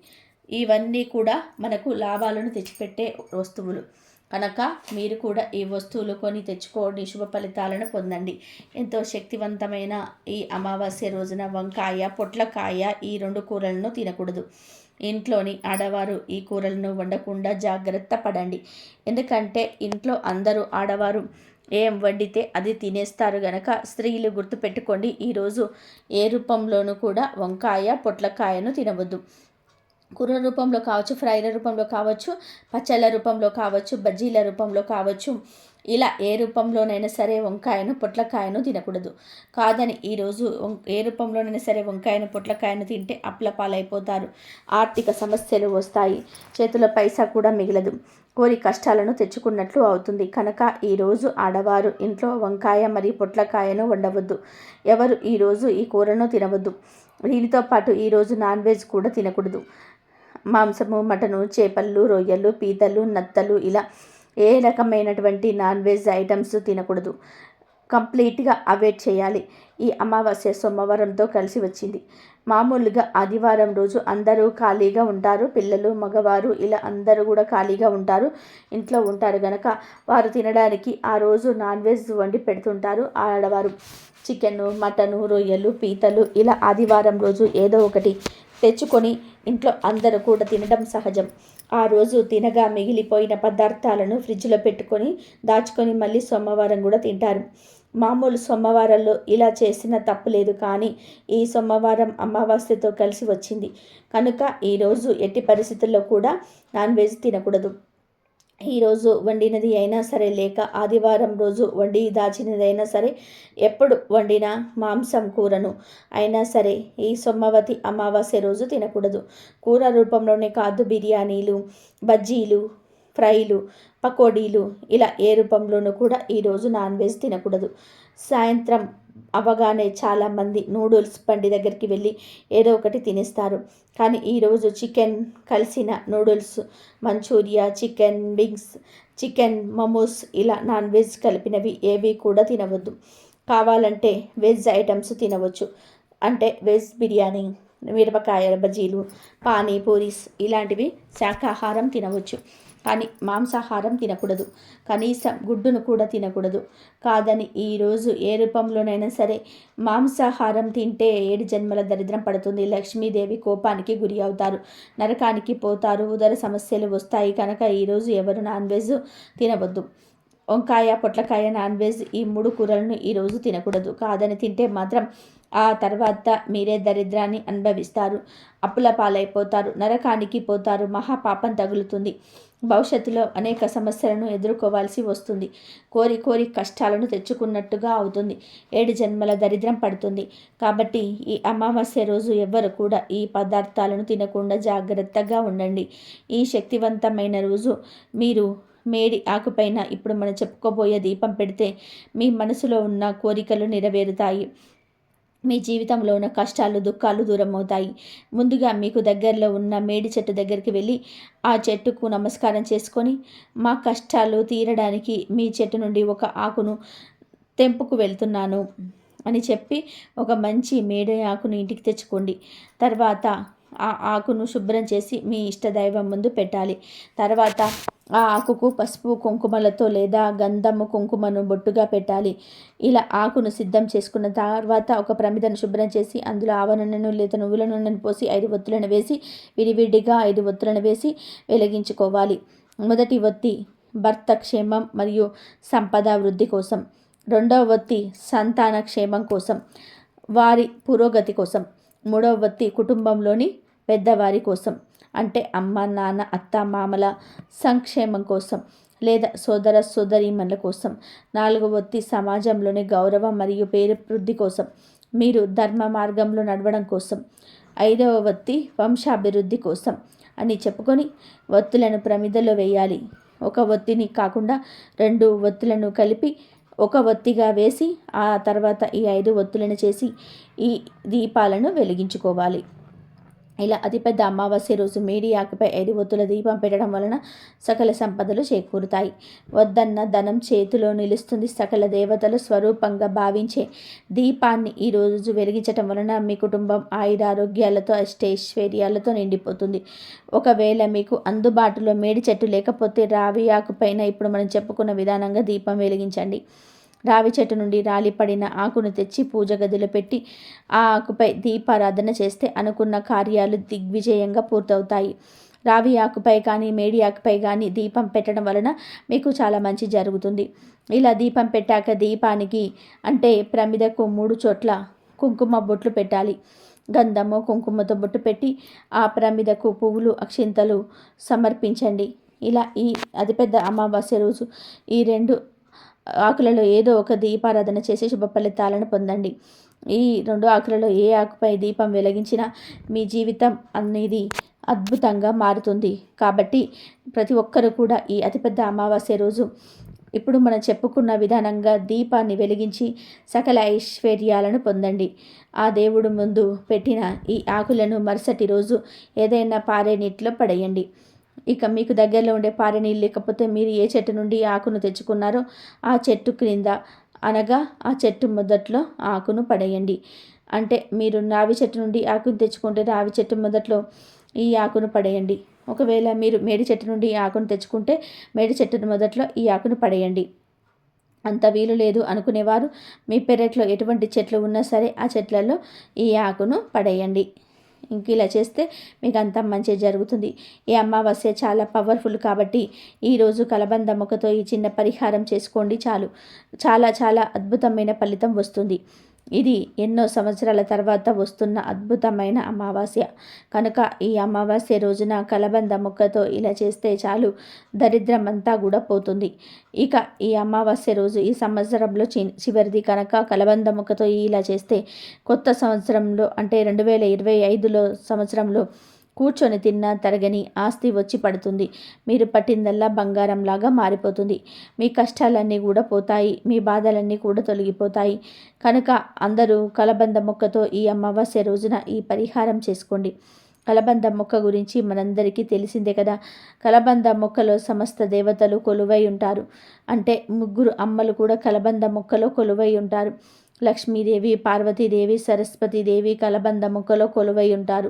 ఇవన్నీ కూడా మనకు లాభాలను తెచ్చిపెట్టే వస్తువులు కనుక మీరు కూడా ఈ వస్తువులు కొని తెచ్చుకోండి, శుభ ఫలితాలను పొందండి. ఎంతో శక్తివంతమైన ఈ అమావాస్య రోజున వంకాయ, పొట్లకాయ ఈ 2 కూరలను తినకూడదు. ఇంట్లోని ఆడవారు ఈ కూరలను వండకుండా జాగ్రత్త పడండి. ఎందుకంటే ఇంట్లో అందరూ ఆడవారు ఏం వండితే అది తినేస్తారు గనక స్త్రీలు గుర్తుపెట్టుకోండి, ఈరోజు ఏ రూపంలోనూ కూడా వంకాయ, పొట్లకాయను తినవద్దు. కూర రూపంలో కావచ్చు, ఫ్రైల రూపంలో కావచ్చు, పచ్చళ్ళ రూపంలో కావచ్చు, బజ్జీల రూపంలో కావచ్చు, ఇలా ఏ రూపంలోనైనా సరే వంకాయను, పొట్లకాయను తినకూడదు. కాదని ఈరోజు ఏ రూపంలోనైనా సరే వంకాయను, పొట్లకాయను తింటే అప్పుల పాలైపోతారు. ఆర్థిక సమస్యలు వస్తాయి. చేతిలో పైసా కూడా మిగలదు. కోరి కష్టాలను తెచ్చుకున్నట్లు అవుతుంది. కనుక ఈరోజు ఆడవారు ఇంట్లో వంకాయ మరియు పొట్లకాయను వండవద్దు. ఎవరు ఈరోజు ఈ కూరను తినవద్దు. దీనితో పాటు ఈరోజు నాన్ వెజ్ కూడా తినకూడదు. మాంసము, మటను, చేపలు, రొయ్యలు, పీతలు, నత్తలు ఇలా ఏ రకమైనటువంటి నాన్ వెజ్ ఐటమ్స్ తినకూడదు. కంప్లీట్గా అవాయిడ్ చేయాలి. ఈ అమావాస్య సోమవారంతో కలిసి వచ్చింది. మామూలుగా ఆదివారం రోజు అందరూ ఖాళీగా ఉంటారు. పిల్లలు, మగవారు ఇలా అందరూ కూడా ఖాళీగా ఉంటారు, ఇంట్లో ఉంటారు గనక వారు తినడానికి ఆ రోజు నాన్ వెజ్ వండి పెడుతుంటారు. ఆడవారు చికెను, మటను, రొయ్యలు, పీతలు ఇలా ఆదివారం రోజు ఏదో ఒకటి తెచ్చుకొని ఇంట్లో అందరూ కూడా తినడం సహజం. ఆ రోజు తినగా మిగిలిపోయిన పదార్థాలను ఫ్రిడ్జ్లో పెట్టుకొని దాచుకొని మళ్ళీ సోమవారం కూడా తింటారు. మామూలు సోమవారాల్లో ఇలా చేసిన తప్పు లేదు, కానీ ఈ సోమవారం అమావాస్యతో కలిసి వచ్చింది కనుక ఈరోజు ఎట్టి పరిస్థితుల్లో కూడా నాన్ వెజ్ తినకూడదు. ఈరోజు వండినది అయినా సరే లేక ఆదివారం రోజు వండి దాచినదైనా సరే, ఎప్పుడు వండిన మాంసం కూరను అయినా సరే ఈ సోమవతి అమావాస్య రోజు తినకూడదు. కూర రూపంలోనే కాదు, బిర్యానీలు, బజ్జీలు, ఫ్రైలు, పకోడీలు ఇలా ఏ రూపంలోనూ కూడా ఈరోజు నాన్ వెజ్ తినకూడదు. సాయంత్రం అవగానే చాలామంది నూడిల్స్ బండి దగ్గరికి వెళ్ళి ఏదో ఒకటి తినేస్తారు. కానీ ఈరోజు చికెన్ కలిసిన noodles, manchurian, chicken wings, chicken momos ఇలా నాన్ వెజ్ కలిపినవి ఏవి కూడా తినవద్దు. కావాలంటే వెజ్ ఐటమ్స్ తినవచ్చు. అంటే వెజ్ బిర్యానీ, మిరపకాయ బజ్జీలు, పానీపూరీస్ ఇలాంటివి శాకాహారం తినవచ్చు. కానీ మాంసాహారం తినకూడదు. కనీసం గుడ్డును కూడా తినకూడదు. కాదని ఈరోజు ఏ రూపంలోనైనా సరే మాంసాహారం తింటే 7 జన్మల దరిద్రం పడుతుంది. లక్ష్మీదేవి కోపానికి గురి అవుతారు, నరకానికి పోతారు, ఉదర సమస్యలు వస్తాయి. కనుక ఈరోజు ఎవరు నాన్ వెజ్ తినవద్దు. వంకాయ, పొట్లకాయ, నాన్ వెజ్ ఈ 3 కూరలను ఈరోజు తినకూడదు. కాదని తింటే మాత్రం ఆ తర్వాత మీరే దరిద్రాన్ని అనుభవిస్తారు, అప్పుల పాలైపోతారు, నరకానికి పోతారు, మహాపాపం తగులుతుంది. భవిష్యత్తులో అనేక సమస్యలను ఎదుర్కోవాల్సి వస్తుంది. కోరి కోరి కష్టాలను తెచ్చుకున్నట్టుగా అవుతుంది. 7 జన్మల దరిద్రం పడుతుంది. కాబట్టి ఈ అమావాస్య రోజు ఎవ్వరు కూడా ఈ పదార్థాలను తినకుండా జాగ్రత్తగా ఉండండి. ఈ శక్తివంతమైన రోజు మీరు మేడి ఆకుపైన ఇప్పుడు మనం చెప్పుకోబోయే దీపం పెడితే మీ మనసులో ఉన్న కోరికలు నెరవేరుతాయి. మీ జీవితంలో ఉన్న కష్టాలు, దుఃఖాలు దూరం అవుతాయి. ముందుగా మీకు దగ్గరలో ఉన్న మేడి చెట్టు దగ్గరికి వెళ్ళి ఆ చెట్టుకు నమస్కారం చేసుకొని, మా కష్టాలు తీరడానికి మీ చెట్టు నుండి ఒక ఆకును తెంపుకు వెళ్తున్నాను అని చెప్పి ఒక మంచి మేడి ఆకును ఇంటికి తెచ్చుకోండి. తర్వాత ఆ ఆకును శుభ్రం చేసి మీ ఇష్టదైవం ముందు పెట్టాలి. తర్వాత ఆ ఆకుకు పసుపు కుంకుమలతో లేదా గంధము కుంకుమను బొట్టుగా పెట్టాలి. ఇలా ఆకును సిద్ధం చేసుకున్న తర్వాత ఒక ప్రమిదను శుభ్రం చేసి అందులో ఆవ నూనెను లేదా నువ్వుల నూనెను పోసి 5 ఒత్తులను వేసి విడివిడిగా 5 ఒత్తులను వేసి వెలిగించుకోవాలి. మొదటి ఒత్తి భర్త క్షేమం మరియు సంపద వృద్ధి కోసం, రెండవ ఒత్తి సంతాన క్షేమం కోసం, వారి పురోగతి కోసం, మూడవ ఒత్తి కుటుంబంలోని పెద్దవారి కోసం అంటే అమ్మ, నాన్న, అత్త, మామల సంక్షేమం కోసం లేదా సోదర సోదరీమణుల కోసం, 4వ ఒత్తి సమాజంలోని గౌరవం మరియు పేరు వృద్ధి కోసం, మీరు ధర్మ మార్గంలో నడవడం కోసం, 5వ ఒత్తి వంశాభివృద్ధి కోసం అని చెప్పుకొని ఒత్తులను ప్రమిదలో వేయాలి. ఒక ఒత్తిని కాకుండా 2 ఒత్తులను కలిపి ఒక ఒత్తిగా వేసి ఆ తర్వాత ఈ 5 ఒత్తులను చేసి ఈ దీపాలను వెలిగించుకోవాలి. ఇలా అతిపెద్ద అమావాస్య రోజు మేడి ఆకుపై 5 ఒత్తుల దీపం పెట్టడం వలన సకల సంపదలు చేకూరుతాయి. వద్దన్న ధనం చేతిలో నిలుస్తుంది. సకల దేవతలు స్వరూపంగా భావించే దీపాన్ని ఈ రోజు వెలిగించటం వలన మీ కుటుంబం ఆయురారోగ్యాలతో అష్టైశ్వర్యాలతో నిండిపోతుంది. ఒకవేళ మీకు అందుబాటులో మేడి చెట్టు లేకపోతే రావి ఆకుపైన ఇప్పుడు మనం చెప్పుకున్న విధానంగా దీపం వెలిగించండి. రావి చెట్టు నుండి రాలిపడిన ఆకును తెచ్చి పూజ గదిలో పెట్టి ఆ ఆకుపై దీపారాధన చేస్తే అనుకున్న కార్యాలు దిగ్విజయంగా పూర్తవుతాయి. రావి ఆకుపై కానీ మేడి ఆకుపై కానీ దీపం పెట్టడం వలన మీకు చాలా మంచి జరుగుతుంది. ఇలా దీపం పెట్టాక దీపానికి అంటే ప్రమిదకు 3 చోట్ల కుంకుమ బొట్లు పెట్టాలి. గంధము కుంకుమతో బొట్టు పెట్టి ఆ ప్రమిదకు పువ్వులు అక్షింతలు సమర్పించండి. ఇలా ఈ అతిపెద్ద అమావాస్య రోజు ఈ 2 ఆకులలో ఏదో ఒక దీపారాధన చేసి శుభ ఫలితాలను పొందండి. ఈ 2 ఆకులలో ఏ ఆకుపై దీపం వెలిగించినా మీ జీవితం అనేది అద్భుతంగా మారుతుంది. కాబట్టి ప్రతి ఒక్కరూ కూడా ఈ అతిపెద్ద అమావాస్య రోజు ఇప్పుడు మనం చెప్పుకున్న విధానంగా దీపాన్ని వెలిగించి సకల ఐశ్వర్యాలను పొందండి. ఆ దేవుడు ముందు పెట్టిన ఈ ఆకులను మరుసటి రోజు ఏదైనా పారే నీటిలో పడేయండి. ఇక మీకు దగ్గరలో ఉండే పారే నీళ్ళు లేకపోతే మీరు ఏ చెట్టు నుండి ఆకును తెచ్చుకున్నారో ఆ చెట్టు క్రింద అనగా ఆ చెట్టు మొదట్లో ఆకును పడేయండి. అంటే మీరు రావి చెట్టు నుండి ఆకును తెచ్చుకుంటే రావి చెట్టు మొదట్లో ఈ ఆకును పడేయండి. ఒకవేళ మీరు మేడి చెట్టు నుండి ఆకును తెచ్చుకుంటే మేడి చెట్టు మొదట్లో ఈ ఆకును పడేయండి. అంత వీలు లేదు అనుకునేవారు మీ పెరట్లో ఎటువంటి చెట్లు ఉన్నా సరే ఆ చెట్లలో ఈ ఆకును పడేయండి. ఇంక ఇలా చేస్తే మీకు అంతా మంచి జరుగుతుంది. ఈ అమావాస్య చాలా పవర్ఫుల్ కాబట్టి ఈరోజు కలబంద మొక్కతో ఈ చిన్న పరిహారం చేసుకోండి చాలు. చాలా చాలా అద్భుతమైన ఫలితం వస్తుంది. ఇది ఎన్నో సంవత్సరాల తర్వాత వస్తున్న అద్భుతమైన అమావాస్య కనుక ఈ అమావాస్య రోజున కలబంద మొక్కతో ఇలా చేస్తే చాలు, దరిద్రం అంతా కూడా పోతుంది. ఇక ఈ అమావాస్య రోజు ఈ సంవత్సరంలో చివరిది కనుక కలబంద మొక్కతో ఇలా చేస్తే కొత్త సంవత్సరంలో అంటే 2025లో సంవత్సరంలో కూర్చొని తిన్నా తరగని ఆస్తి వచ్చి పడుతుంది. మీరు పట్టిందల్లా బంగారంలాగా మారిపోతుంది. మీ కష్టాలన్నీ కూడా పోతాయి. మీ బాధలన్నీ కూడా తొలగిపోతాయి. కనుక అందరూ కలబంద మొక్కతో ఈ అమావాస్య రోజున ఈ పరిహారం చేసుకోండి. కలబంద మొక్క గురించి మనందరికీ తెలిసిందే కదా. కలబంద మొక్కలో సమస్త దేవతలు కొలువై ఉంటారు. అంటే 3 అమ్మలు కూడా కలబంద మొక్కలో కొలువై ఉంటారు. లక్ష్మీదేవి, పార్వతీదేవి, సరస్వతీదేవి కలబంద మొక్కలో కొలువై ఉంటారు.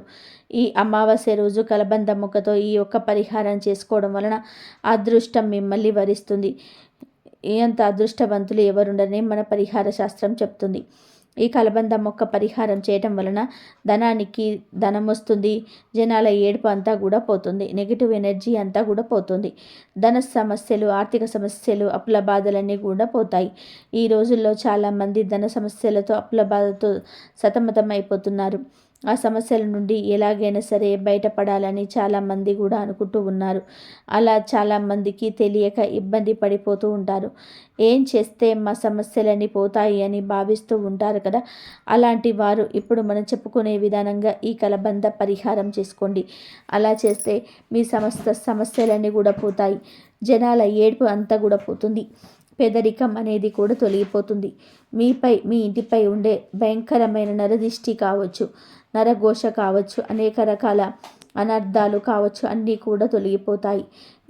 ఈ అమావాస్య రోజు కలబంద మొక్కతో ఈ యొక్క పరిహారం చేసుకోవడం వలన అదృష్టం మిమ్మల్ని వరిస్తుంది. ఎంత అదృష్టవంతులు ఎవరుండరని మన పరిహార శాస్త్రం చెప్తుంది. ఈ కలబంద మొక్క పరిహారం చేయటం వలన ధనానికి ధనం వస్తుంది. జనాల ఏడుపు అంతా కూడా పోతుంది. నెగిటివ్ ఎనర్జీ అంతా కూడా పోతుంది. ధన సమస్యలు, ఆర్థిక సమస్యలు, అప్పుల బాధలన్నీ కూడా పోతాయి. ఈ రోజుల్లో చాలామంది ధన సమస్యలతో అప్పుల బాధతో సతమతం అయిపోతున్నారు. ఆ సమస్యల నుండి ఎలాగైనా సరే బయటపడాలని చాలామంది కూడా అనుకుంటూ ఉన్నారు. అలా చాలామందికి తెలియక ఇబ్బంది పడిపోతూ ఉంటారు. ఏం చేస్తే మా సమస్యలన్నీ పోతాయి అని భావిస్తూ ఉంటారు కదా. అలాంటి వారు ఇప్పుడు మనం చెప్పుకునే విధానంగా ఈ కలబంద పరిహారం చేసుకోండి. అలా చేస్తే మీ సమస్త సమస్యలన్నీ కూడా పోతాయి. జనాల ఏడుపు అంతా కూడా పోతుంది. పేదరికం అనేది కూడా తొలగిపోతుంది. మీపై, మీ ఇంటిపై ఉండే భయంకరమైన నరదిష్టి కావచ్చు, నరఘోష కావచ్చు, అనేక రకాల అనర్థాలు కావచ్చు, అన్నీ కూడా తొలగిపోతాయి.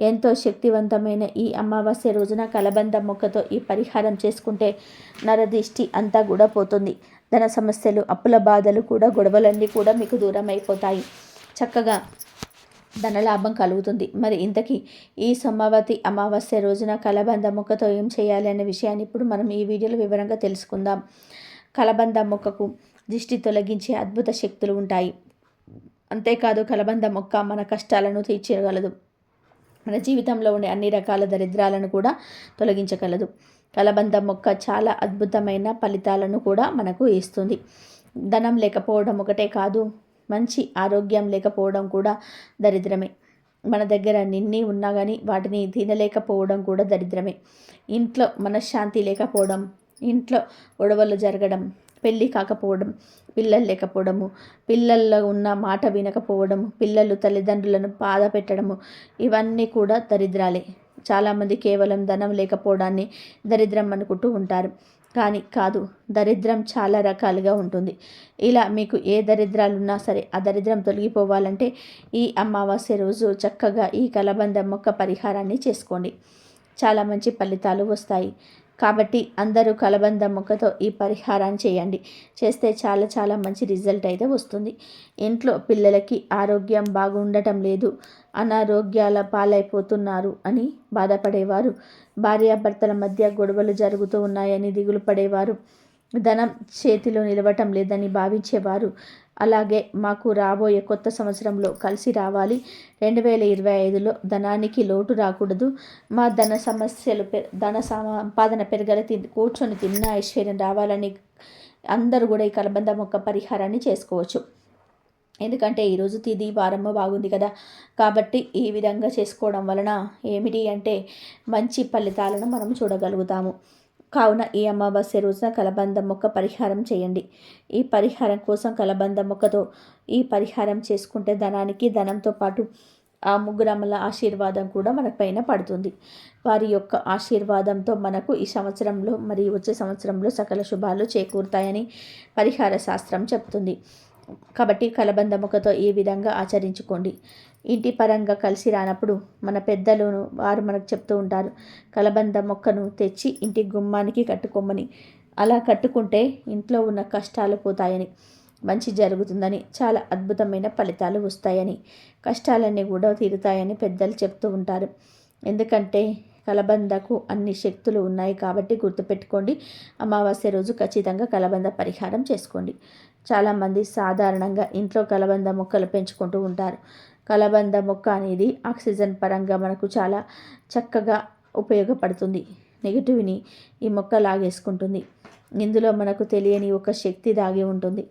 ఎంతో శక్తివంతమైన ఈ అమావాస్య రోజున కలబంద మొక్కతో ఈ పరిహారం చేసుకుంటే నరదిష్టి అంతా కూడా పోతుంది. ధన సమస్యలు, అప్పుల బాధలు కూడా, గొడవలన్నీ కూడా మీకు దూరం అయిపోతాయి. చక్కగా ధనలాభం కలుగుతుంది. మరి ఇంతకీ ఈ సోమవతి అమావాస్య రోజున కలబంద మొక్కతో ఏం చేయాలి అనే విషయాన్ని ఇప్పుడు మనం ఈ వీడియోలో వివరంగా తెలుసుకుందాం. కలబంద మొక్కకు దిష్టి తొలగించే అద్భుత శక్తులు ఉంటాయి. అంతేకాదు కలబంద మొక్క మన కష్టాలను తీర్చగలదు. మన జీవితంలో ఉండే అన్ని రకాల దరిద్రాలను కూడా తొలగించగలదు. కలబంద మొక్క చాలా అద్భుతమైన ఫలితాలను కూడా మనకు ఇస్తుంది. ధనం లేకపోవడం ఒకటే కాదు, మంచి ఆరోగ్యం లేకపోవడం కూడా దరిద్రమే. మన దగ్గర నిన్ని ఉన్నా కానీ వాటిని తినలేకపోవడం కూడా దరిద్రమే. ఇంట్లో మనశ్శాంతి లేకపోవడం, ఇంట్లో గొడవలు జరగడం, పెళ్ళి కాకపోవడం, పిల్లలు లేకపోవడము, పిల్లల్లో ఉన్న మాట వినకపోవడము, పిల్లలు తల్లిదండ్రులను బాధ పెట్టడము, ఇవన్నీ కూడా దరిద్రాలే. చాలామంది కేవలం ధనం లేకపోవడాన్ని దరిద్రం అనుకుంటూ ఉంటారు. కానీ కాదు, దరిద్రం చాలా రకాలుగా ఉంటుంది. ఇలా మీకు ఏ దరిద్రాలున్నా సరే ఆ దరిద్రం తొలగిపోవాలంటే ఈ అమావాస్య రోజు చక్కగా ఈ కలబంద మొక్క పరిహారాన్ని చేసుకోండి. చాలా మంచి ఫలితాలు వస్తాయి. కాబట్టి అందరూ కలబంద మొక్కతో ఈ పరిహారాన్ని చేయండి. చేస్తే చాలా చాలా మంచి రిజల్ట్ అయితే వస్తుంది. ఇంట్లో పిల్లలకి ఆరోగ్యం బాగుండటం లేదు, అనారోగ్యాల పాలైపోతున్నారు అని బాధపడేవారు, భార్యాభర్తల మధ్య గొడవలు జరుగుతూ ఉన్నాయని దిగులు పడేవారు, ధనం చేతిలో నిలవటం లేదని భావించేవారు, అలాగే మాకు రాబోయే కొత్త సంవత్సరంలో కలిసి రావాలి, 2025లో ధనానికి లోటు రాకూడదు, మా ధన సంపాదన పెరగాలి, కూర్చొని తిన్న ఐశ్వర్యం రావాలని అందరూ కూడా ఈ కలబంద మొక్క పరిహారాన్ని చేసుకోవచ్చు. ఎందుకంటే ఈరోజు తిది వారము బాగుంది కదా, కాబట్టి ఈ విధంగా చేసుకోవడం వలన ఏమిటి అంటే మంచి ఫలితాలను మనం చూడగలుగుతాము. కావున ఈ అమావాస్య రోజున కలబంద మొక్క పరిహారం చేయండి. ఈ పరిహారం కోసం కలబంద మొక్కతో ఈ పరిహారం చేసుకుంటే ధనంతో పాటు ఆ ముగ్గురమ్మల ఆశీర్వాదం కూడా మన పైన పడుతుంది. వారి యొక్క ఆశీర్వాదంతో మనకు ఈ సంవత్సరంలో మరియు వచ్చే సంవత్సరంలో సకల శుభాలు చేకూరుతాయని పరిహార శాస్త్రం చెప్తుంది. కాబట్టి కలబంద మొక్కతో ఈ విధంగా ఆచరించుకోండి. ఇంటి పరంగా కలిసి రానప్పుడు మన పెద్దలను వారు మనకు చెప్తూ ఉంటారు, కలబంద మొక్కను తెచ్చి ఇంటి గుమ్మానికి కట్టుకోమని. అలా కట్టుకుంటే ఇంట్లో ఉన్న కష్టాలు పోతాయని, మంచి జరుగుతుందని, చాలా అద్భుతమైన ఫలితాలు వస్తాయని, కష్టాలన్నీ కూడా తీరుతాయని పెద్దలు చెప్తూ ఉంటారు. ఎందుకంటే కలబందకు అన్ని శక్తులు ఉన్నాయి కాబట్టి గుర్తుపెట్టుకోండి. అమావాస్య రోజు ఖచ్చితంగా కలబంద పరిహారం చేసుకోండి. చాలామంది సాధారణంగా ఇంట్లో కలబంద మొక్కలు పెంచుకుంటూ ఉంటారు. కలబంద మొక్క అనేది ఆక్సిజన్ పరంగా మనకు చాలా చక్కగా ఉపయోగపడుతుంది. నెగిటివ్ని ఈ మొక్క లాగేసుకుంటుంది. ఇందులో మనకు తెలియని ఒక శక్తి దాగి ఉంటుంది.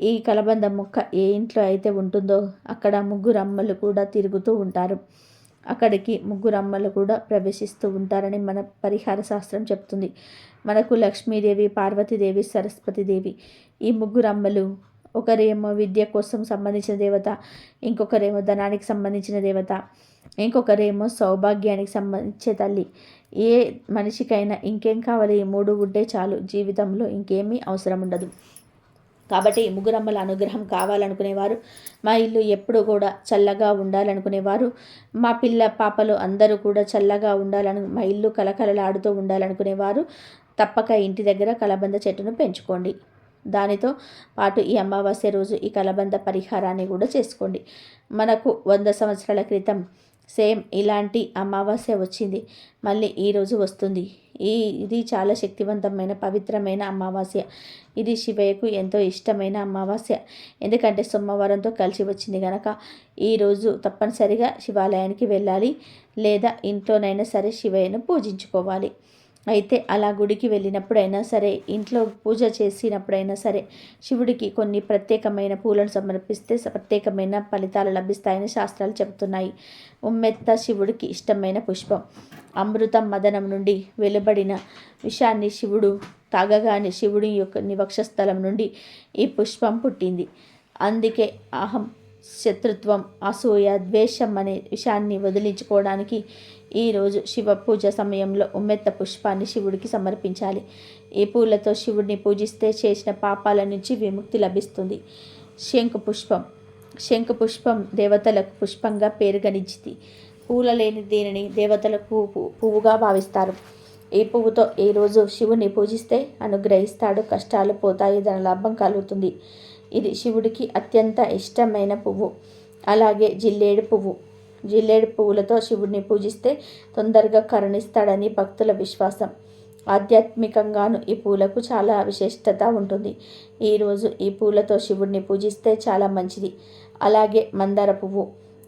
ఈ కలబంద మొక్క ఏ ఇంట్లో అయితే ఉంటుందో అక్కడ ముగ్గురు అమ్మలు కూడా తిరుగుతూ ఉంటారు. అక్కడికి ముగ్గురు అమ్మలు కూడా ప్రవేశిస్తూ ఉంటారని మన పరిహార శాస్త్రం చెప్తుంది. మనకు లక్ష్మీదేవి, పార్వతీదేవి, సరస్వతీదేవి ఈ ముగ్గురు అమ్మలు, ఒకరేమో విద్య కోసం సంబంధించిన దేవత, ఇంకొకరేమో ధనానికి సంబంధించిన దేవత, ఇంకొకరేమో సౌభాగ్యానికి సంబంధించే తల్లి. ఏ మనిషికైనా ఇంకేం కావాలి, ఈ మూడు ఉంటే చాలు, జీవితంలో ఇంకేమీ అవసరం ఉండదు. కాబట్టి ముగ్గురమ్మల అనుగ్రహం కావాలనుకునేవారు, మా ఇల్లు ఎప్పుడు కూడా చల్లగా ఉండాలనుకునేవారు, మా పిల్ల పాపలు అందరూ కూడా చల్లగా మా ఇల్లు కలకలలాడుతూ ఉండాలనుకునేవారు తప్పక ఇంటి దగ్గర కలబంద చెట్టును పెంచుకోండి. దానితో పాటు ఈ అమావాస్య రోజు ఈ కలబంద పరిహారాన్ని కూడా చేసుకోండి. మనకు 100 సంవత్సరాల క్రితం సేమ్ ఇలాంటి అమావాస్య వచ్చింది, మళ్ళీ ఈరోజు వస్తుంది. ఇది చాలా శక్తివంతమైన పవిత్రమైన అమావాస్య. ఇది శివయ్యకు ఎంతో ఇష్టమైన అమావాస్య. ఎందుకంటే సోమవారంతో కలిసి వచ్చింది కనుక ఈరోజు తప్పనిసరిగా శివాలయానికి వెళ్ళాలి, లేదా ఇంట్లోనైనా సరే శివయ్యను పూజించుకోవాలి. అయితే అలా గుడికి వెళ్ళినప్పుడైనా సరే, ఇంట్లో పూజ చేసినప్పుడైనా సరే శివుడికి కొన్ని ప్రత్యేకమైన పూలను సమర్పిస్తే ప్రత్యేకమైన ఫలితాలు లభిస్తాయని శాస్త్రాలు చెబుతున్నాయి. ఉమ్మెత్త శివుడికి ఇష్టమైన పుష్పం. అమృతం మదనం నుండి వెలువడిన విషాన్ని శివుడు తాగగానే శివుడి యొక్క నివక్షస్థలం నుండి ఈ పుష్పం పుట్టింది. అందుకే అహం, శత్రుత్వం, అసూయ, ద్వేషం అనే విషయాన్ని వదిలించుకోవడానికి ఈరోజు శివ పూజ సమయంలో ఉమ్మెత్త పుష్పాన్ని శివుడికి సమర్పించాలి. ఈ పూలతో శివుడిని పూజిస్తే చేసిన పాపాల నుంచి విముక్తి లభిస్తుంది. శంకు పుష్పం దేవతలకు పుష్పంగా పేరుగణించింది. పూల లేని దీనిని దేవతలకు పువ్వుగా భావిస్తారు. ఈ పువ్వుతో ఈరోజు శివుని పూజిస్తే అనుగ్రహిస్తాడు, కష్టాలు పోతాయి, ధనలాభం కలుగుతుంది. ఇది శివుడికి అత్యంత ఇష్టమైన పువ్వు. అలాగే జిల్లేడు పువ్వులతో శివుడిని పూజిస్తే తొందరగా కరుణిస్తాడని భక్తుల విశ్వాసం. ఆధ్యాత్మికంగాను ఈ పూలకు చాలా విశిష్టత ఉంటుంది. ఈరోజు ఈ పూలతో శివుడిని పూజిస్తే చాలా మంచిది. అలాగే మందార పువ్వు.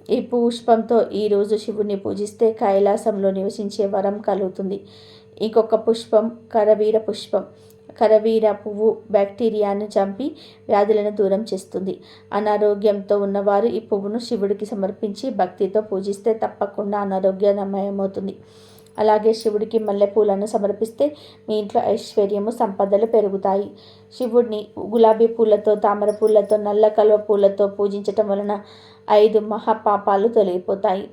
ఈ పుష్పంతో ఈరోజు శివుడిని పూజిస్తే కైలాసంలో నివసించే వరం కలుగుతుంది. ఇంకొక పుష్పం కరవీర పుష్పం. కరవీర పువ్వు బ్యాక్టీరియాను చంపి వ్యాధులను దూరం చేస్తుంది. అనారోగ్యంతో ఉన్నవారు ఈ పువ్వును శివుడికి సమర్పించి భక్తితో పూజిస్తే తప్పకుండా అనారోగ్య నమయమవుతుంది. అలాగే శివుడికి మల్లెపూలను సమర్పిస్తే మీ ఇంట్లో ఐశ్వర్యము, సంపదలు పెరుగుతాయి. శివుడిని గులాబీ పూలతో, తామర పూలతో, నల్ల కలువ పూలతో పూజించటం వలన 5 మహాపాపాలు తొలగిపోతాయి.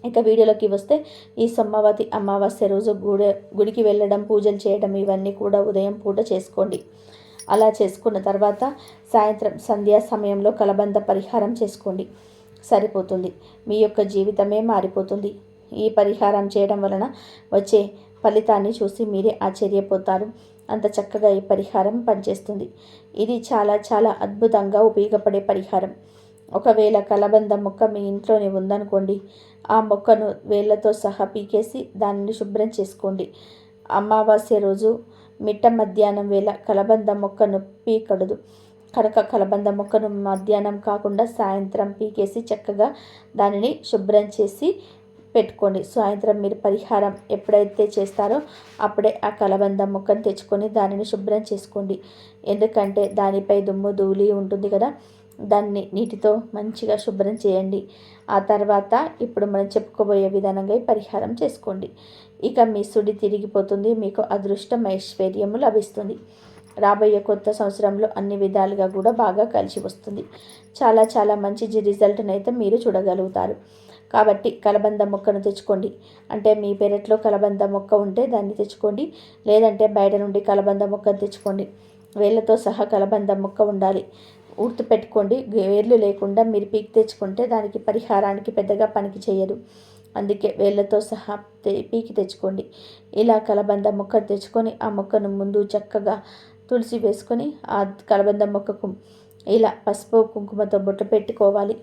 ఇక వీడియోలోకి వస్తే ఈ సోమవతి అమావాస్య రోజు గుడికి వెళ్ళడం, పూజలు చేయడం ఇవన్నీ కూడా ఉదయం పూట చేసుకోండి. అలా చేసుకున్న తర్వాత సాయంత్రం సంధ్యా సమయంలో కలబంద పరిహారం చేసుకోండి. సరిపోతుంది. మీ యొక్క జీవితమే మారిపోతుంది. ఈ పరిహారం చేయడం వలన వచ్చే ఫలితాన్ని చూసి మీరే ఆశ్చర్యపోతారు. అంత చక్కగా ఈ పరిహారం పనిచేస్తుంది. ఇది చాలా చాలా అద్భుతంగా ఉపయోగపడే పరిహారం. ఒకవేళ కలబంద మొక్క మీ ఇంట్లోనే ఉందనుకోండి, ఆ మొక్కను వేళ్ళతో సహా పీకేసి దానిని శుభ్రం చేసుకోండి. అమావాస్య రోజు మిట్ట మధ్యాహ్నం వేళ కలబంద మొక్కను పీకూడదు కనుక కలబంద మొక్కను మధ్యాహ్నం కాకుండా సాయంత్రం పీకేసి చక్కగా దానిని శుభ్రం చేసి పెట్టుకోండి. సాయంత్రం మీరు పరిహారం ఎప్పుడైతే చేస్తారో అప్పుడే ఆ కలబంద మొక్కను తెచ్చుకొని దానిని శుభ్రం చేసుకోండి. ఎందుకంటే దానిపై దుమ్ము ధూళి ఉంటుంది కదా, దాన్ని నీటితో మంచిగా శుభ్రం చేయండి. ఆ తర్వాత ఇప్పుడు మనం చెప్పుకోబోయే విధానంగా పరిహారం చేసుకోండి. ఇక మీ సుడి తిరిగిపోతుంది. మీకు అదృష్టం ఐశ్వర్యము లభిస్తుంది. రాబోయే కొత్త సంవత్సరంలో అన్ని విధాలుగా కూడా బాగా కలిసి వస్తుంది. చాలా చాలా మంచి రిజల్ట్ని అయితే మీరు చూడగలుగుతారు. కాబట్టి కలబంద మొక్కను తెచ్చుకోండి. అంటే మీ పెరట్లో కలబంద మొక్క ఉంటే దాన్ని తెచ్చుకోండి, లేదంటే బయట నుండి కలబంద మొక్కను తెచ్చుకోండి. వేళ్ళతో సహా కలబంద మొక్క ఉండాలి. ఊర్తు పెట్టుకోండి. వేర్లు లేకుండా మీరు పీకి తెచ్చుకుంటే దానికి పరిహారానికి పెద్దగా పనికి చేయదు. అందుకే వేళ్ళతో సహా పీకి తెచ్చుకోండి. ఇలా కలబంద మొక్కను తెచ్చుకొని ఆ మొక్కను ముందు చక్కగా తులసి వేసుకొని ఆ కలబంద మొక్కకు ఇలా పసుపు కుంకుమతో బొట్టు పెట్టుకోవాలి.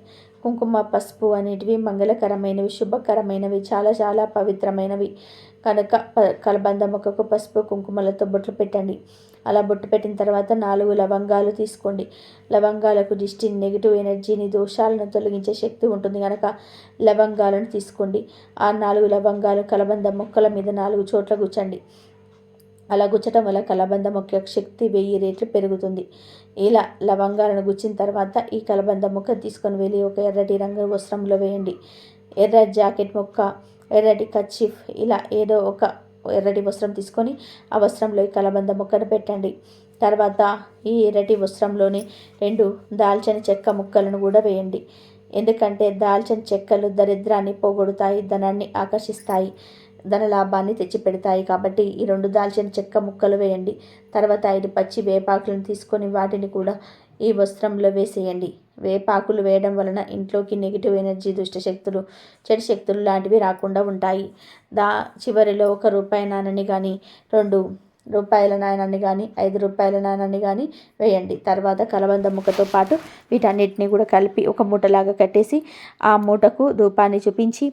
కుంకుమ పసుపు అనేటివి మంగళకరమైనవి, శుభకరమైనవి, చాలా చాలా పవిత్రమైనవి కనుక కలబంద మొక్కకు పసుపు కుంకుమలతో బొట్లు పెట్టండి. అలా బొట్టు పెట్టిన తర్వాత 4 లవంగాలు తీసుకోండి. లవంగాలకు దిష్టి, నెగిటివ్ ఎనర్జీని, దోషాలను తొలగించే శక్తి ఉంటుంది కనుక లవంగాలను తీసుకోండి. ఆ 4 లవంగాలు కలబంద మొక్కల మీద 4 చోట్ల గుచ్చండి. అలా గుచ్చటం వల్ల కలబంద మొక్క శక్తి 1000 రెట్లు పెరుగుతుంది. ఇలా లవంగాలను గుచ్చిన తర్వాత ఈ కలబంద మొక్క తీసుకొని వెళ్ళి ఒక ఎర్రటి రంగు వస్త్రంలో వేయండి. ఎర్ర జాకెట్ మొక్క, ఎర్రటి కర్చీఫ్, ఇలా ఏదో ఒక ఎర్రటి వస్త్రం తీసుకొని ఆ వస్త్రంలో ఈ కలబంద మొక్కను పెట్టండి. తర్వాత ఈ ఎర్రటి వస్త్రంలోని 2 దాల్చిన చెక్క ముక్కలను కూడా వేయండి. ఎందుకంటే దాల్చిన చెక్కలు దరిద్రాన్ని పోగొడతాయి, ధనాన్ని ఆకర్షిస్తాయి, ధన లాభాన్ని తెచ్చిపెడతాయి. కాబట్టి ఈ 2 దాల్చిన చెక్క ముక్కలు వేయండి. తర్వాత 5 పచ్చి వేపాకులను తీసుకొని వాటిని కూడా ఈ వస్త్రంలో వేసేయండి. వేపాకులు వేయడం వలన ఇంట్లోకి నెగిటివ్ ఎనర్జీ, దుష్ట శక్తులు, చెడు శక్తులు లాంటివి రాకుండా ఉంటాయి. చివరిలో 1 రూపాయి నాణాన్ని కానీ, 2 రూపాయల నాణాన్ని కానీ, 5 రూపాయల నాణాన్ని కానీ వేయండి. తర్వాత కలబంద ముక్కతో పాటు వీటన్నిటిని కూడా కలిపి ఒక మూటలాగా కట్టేసి ఆ మూటకు ధూపాన్ని చూపించి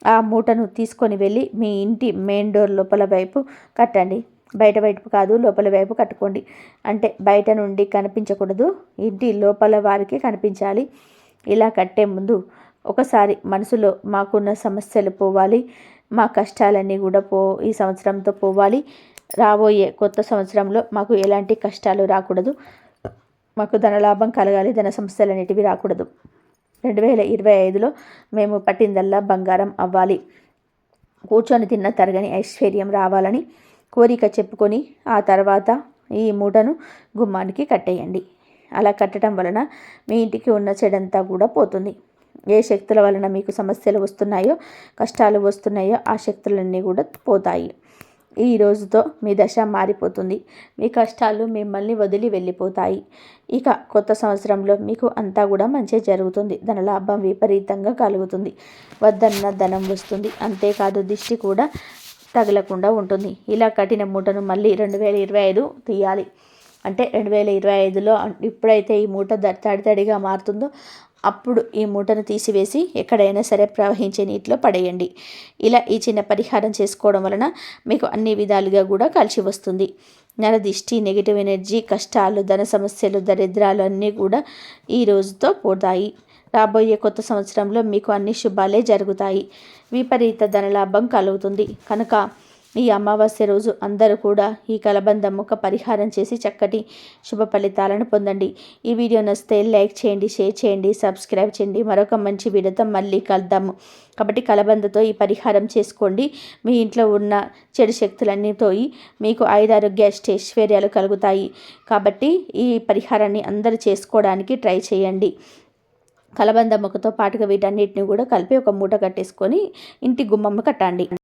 ఆ మూటను తీసుకొని వెళ్ళి మీ ఇంటి మెయిన్ డోర్ లోపల వైపు కట్టండి. బయట వైపు కాదు, లోపల వైపు కట్టుకోండి. అంటే బయట నుండి కనిపించకూడదు, ఇంటి లోపల వారికి కనిపించాలి. ఇలా కట్టే ముందు ఒకసారి మనసులో మాకున్న సమస్యలు పోవాలి, మా కష్టాలన్నీ కూడా ఈ సంవత్సరంతో పోవాలి, రాబోయే కొత్త సంవత్సరంలో మాకు ఎలాంటి కష్టాలు రాకూడదు, మాకు ధనలాభం కలగాలి, ధన సమస్యలు అనేటివి రాకూడదు, 2025లో మేము పట్టిందల్లా బంగారం అవ్వాలి, కూర్చొని తిన్న తరగని ఐశ్వర్యం రావాలని కోరిక చెప్పుకొని ఆ తర్వాత ఈ మూటను గుమ్మానికి కట్టేయండి. అలా కట్టడం వలన మీ ఇంటికి ఉన్న చెడంతా కూడా పోతుంది. ఏ శక్తుల వలన మీకు సమస్యలు వస్తున్నాయో, కష్టాలు వస్తున్నాయో ఆ శక్తులన్నీ కూడా పోతాయి. ఈ రోజుతో మీ దశ మారిపోతుంది. మీ కష్టాలు మిమ్మల్ని వదిలి వెళ్ళిపోతాయి. ఇక కొత్త సంవత్సరంలో మీకు అంతా కూడా మంచి జరుగుతుంది. ధనలాభం విపరీతంగా కలుగుతుంది. వద్దన్న ధనం వస్తుంది. అంతేకాదు దిష్టి కూడా తగలకుండా ఉంటుంది. ఇలా కట్టిన మూటను మళ్ళీ 2025 తీయాలి. అంటే 2025లో ఎప్పుడైతే ఈ మూట తడితడిగా మారుతుందో అప్పుడు ఈ మూటను తీసివేసి ఎక్కడైనా సరే ప్రవహించే నీటిలో పడేయండి. ఇలా ఈ చిన్న పరిహారం చేసుకోవడం వలన మీకు అన్ని విధాలుగా కూడా కలిసి వస్తుంది. నరదిష్టి, నెగిటివ్ ఎనర్జీ, కష్టాలు, ధన సమస్యలు, దరిద్రాలు అన్నీ కూడా ఈ రోజుతో పోతాయి. రాబోయే కొత్త సంవత్సరంలో మీకు అన్ని శుభాలే జరుగుతాయి. విపరీత ధనలాభం కలుగుతుంది. కనుక ఈ అమావాస్య రోజు అందరూ కూడా ఈ కలబంద మొక్క పరిహారం చేసి చక్కటి శుభ ఫలితాలను పొందండి. ఈ వీడియో నచ్చితే లైక్ చేయండి, షేర్ చేయండి, సబ్స్క్రైబ్ చేయండి. మరొక మంచి వీడియోతో మళ్ళీ కలుద్దాము. కాబట్టి కలబందతో ఈ పరిహారం చేసుకోండి. మీ ఇంట్లో ఉన్న చెడు శక్తులన్నీ పోయి మీకు ఆయురారోగ్య ఐశ్వర్యాలు కలుగుతాయి. కాబట్టి ఈ పరిహారాన్ని అందరూ చేసుకోవడానికి ట్రై చేయండి. కలబంద మొక్కతో పాటుగా వీటన్నిటిని కూడా కలిపి ఒక మూట కట్టేసుకొని ఇంటి గుమ్మం కట్టండి.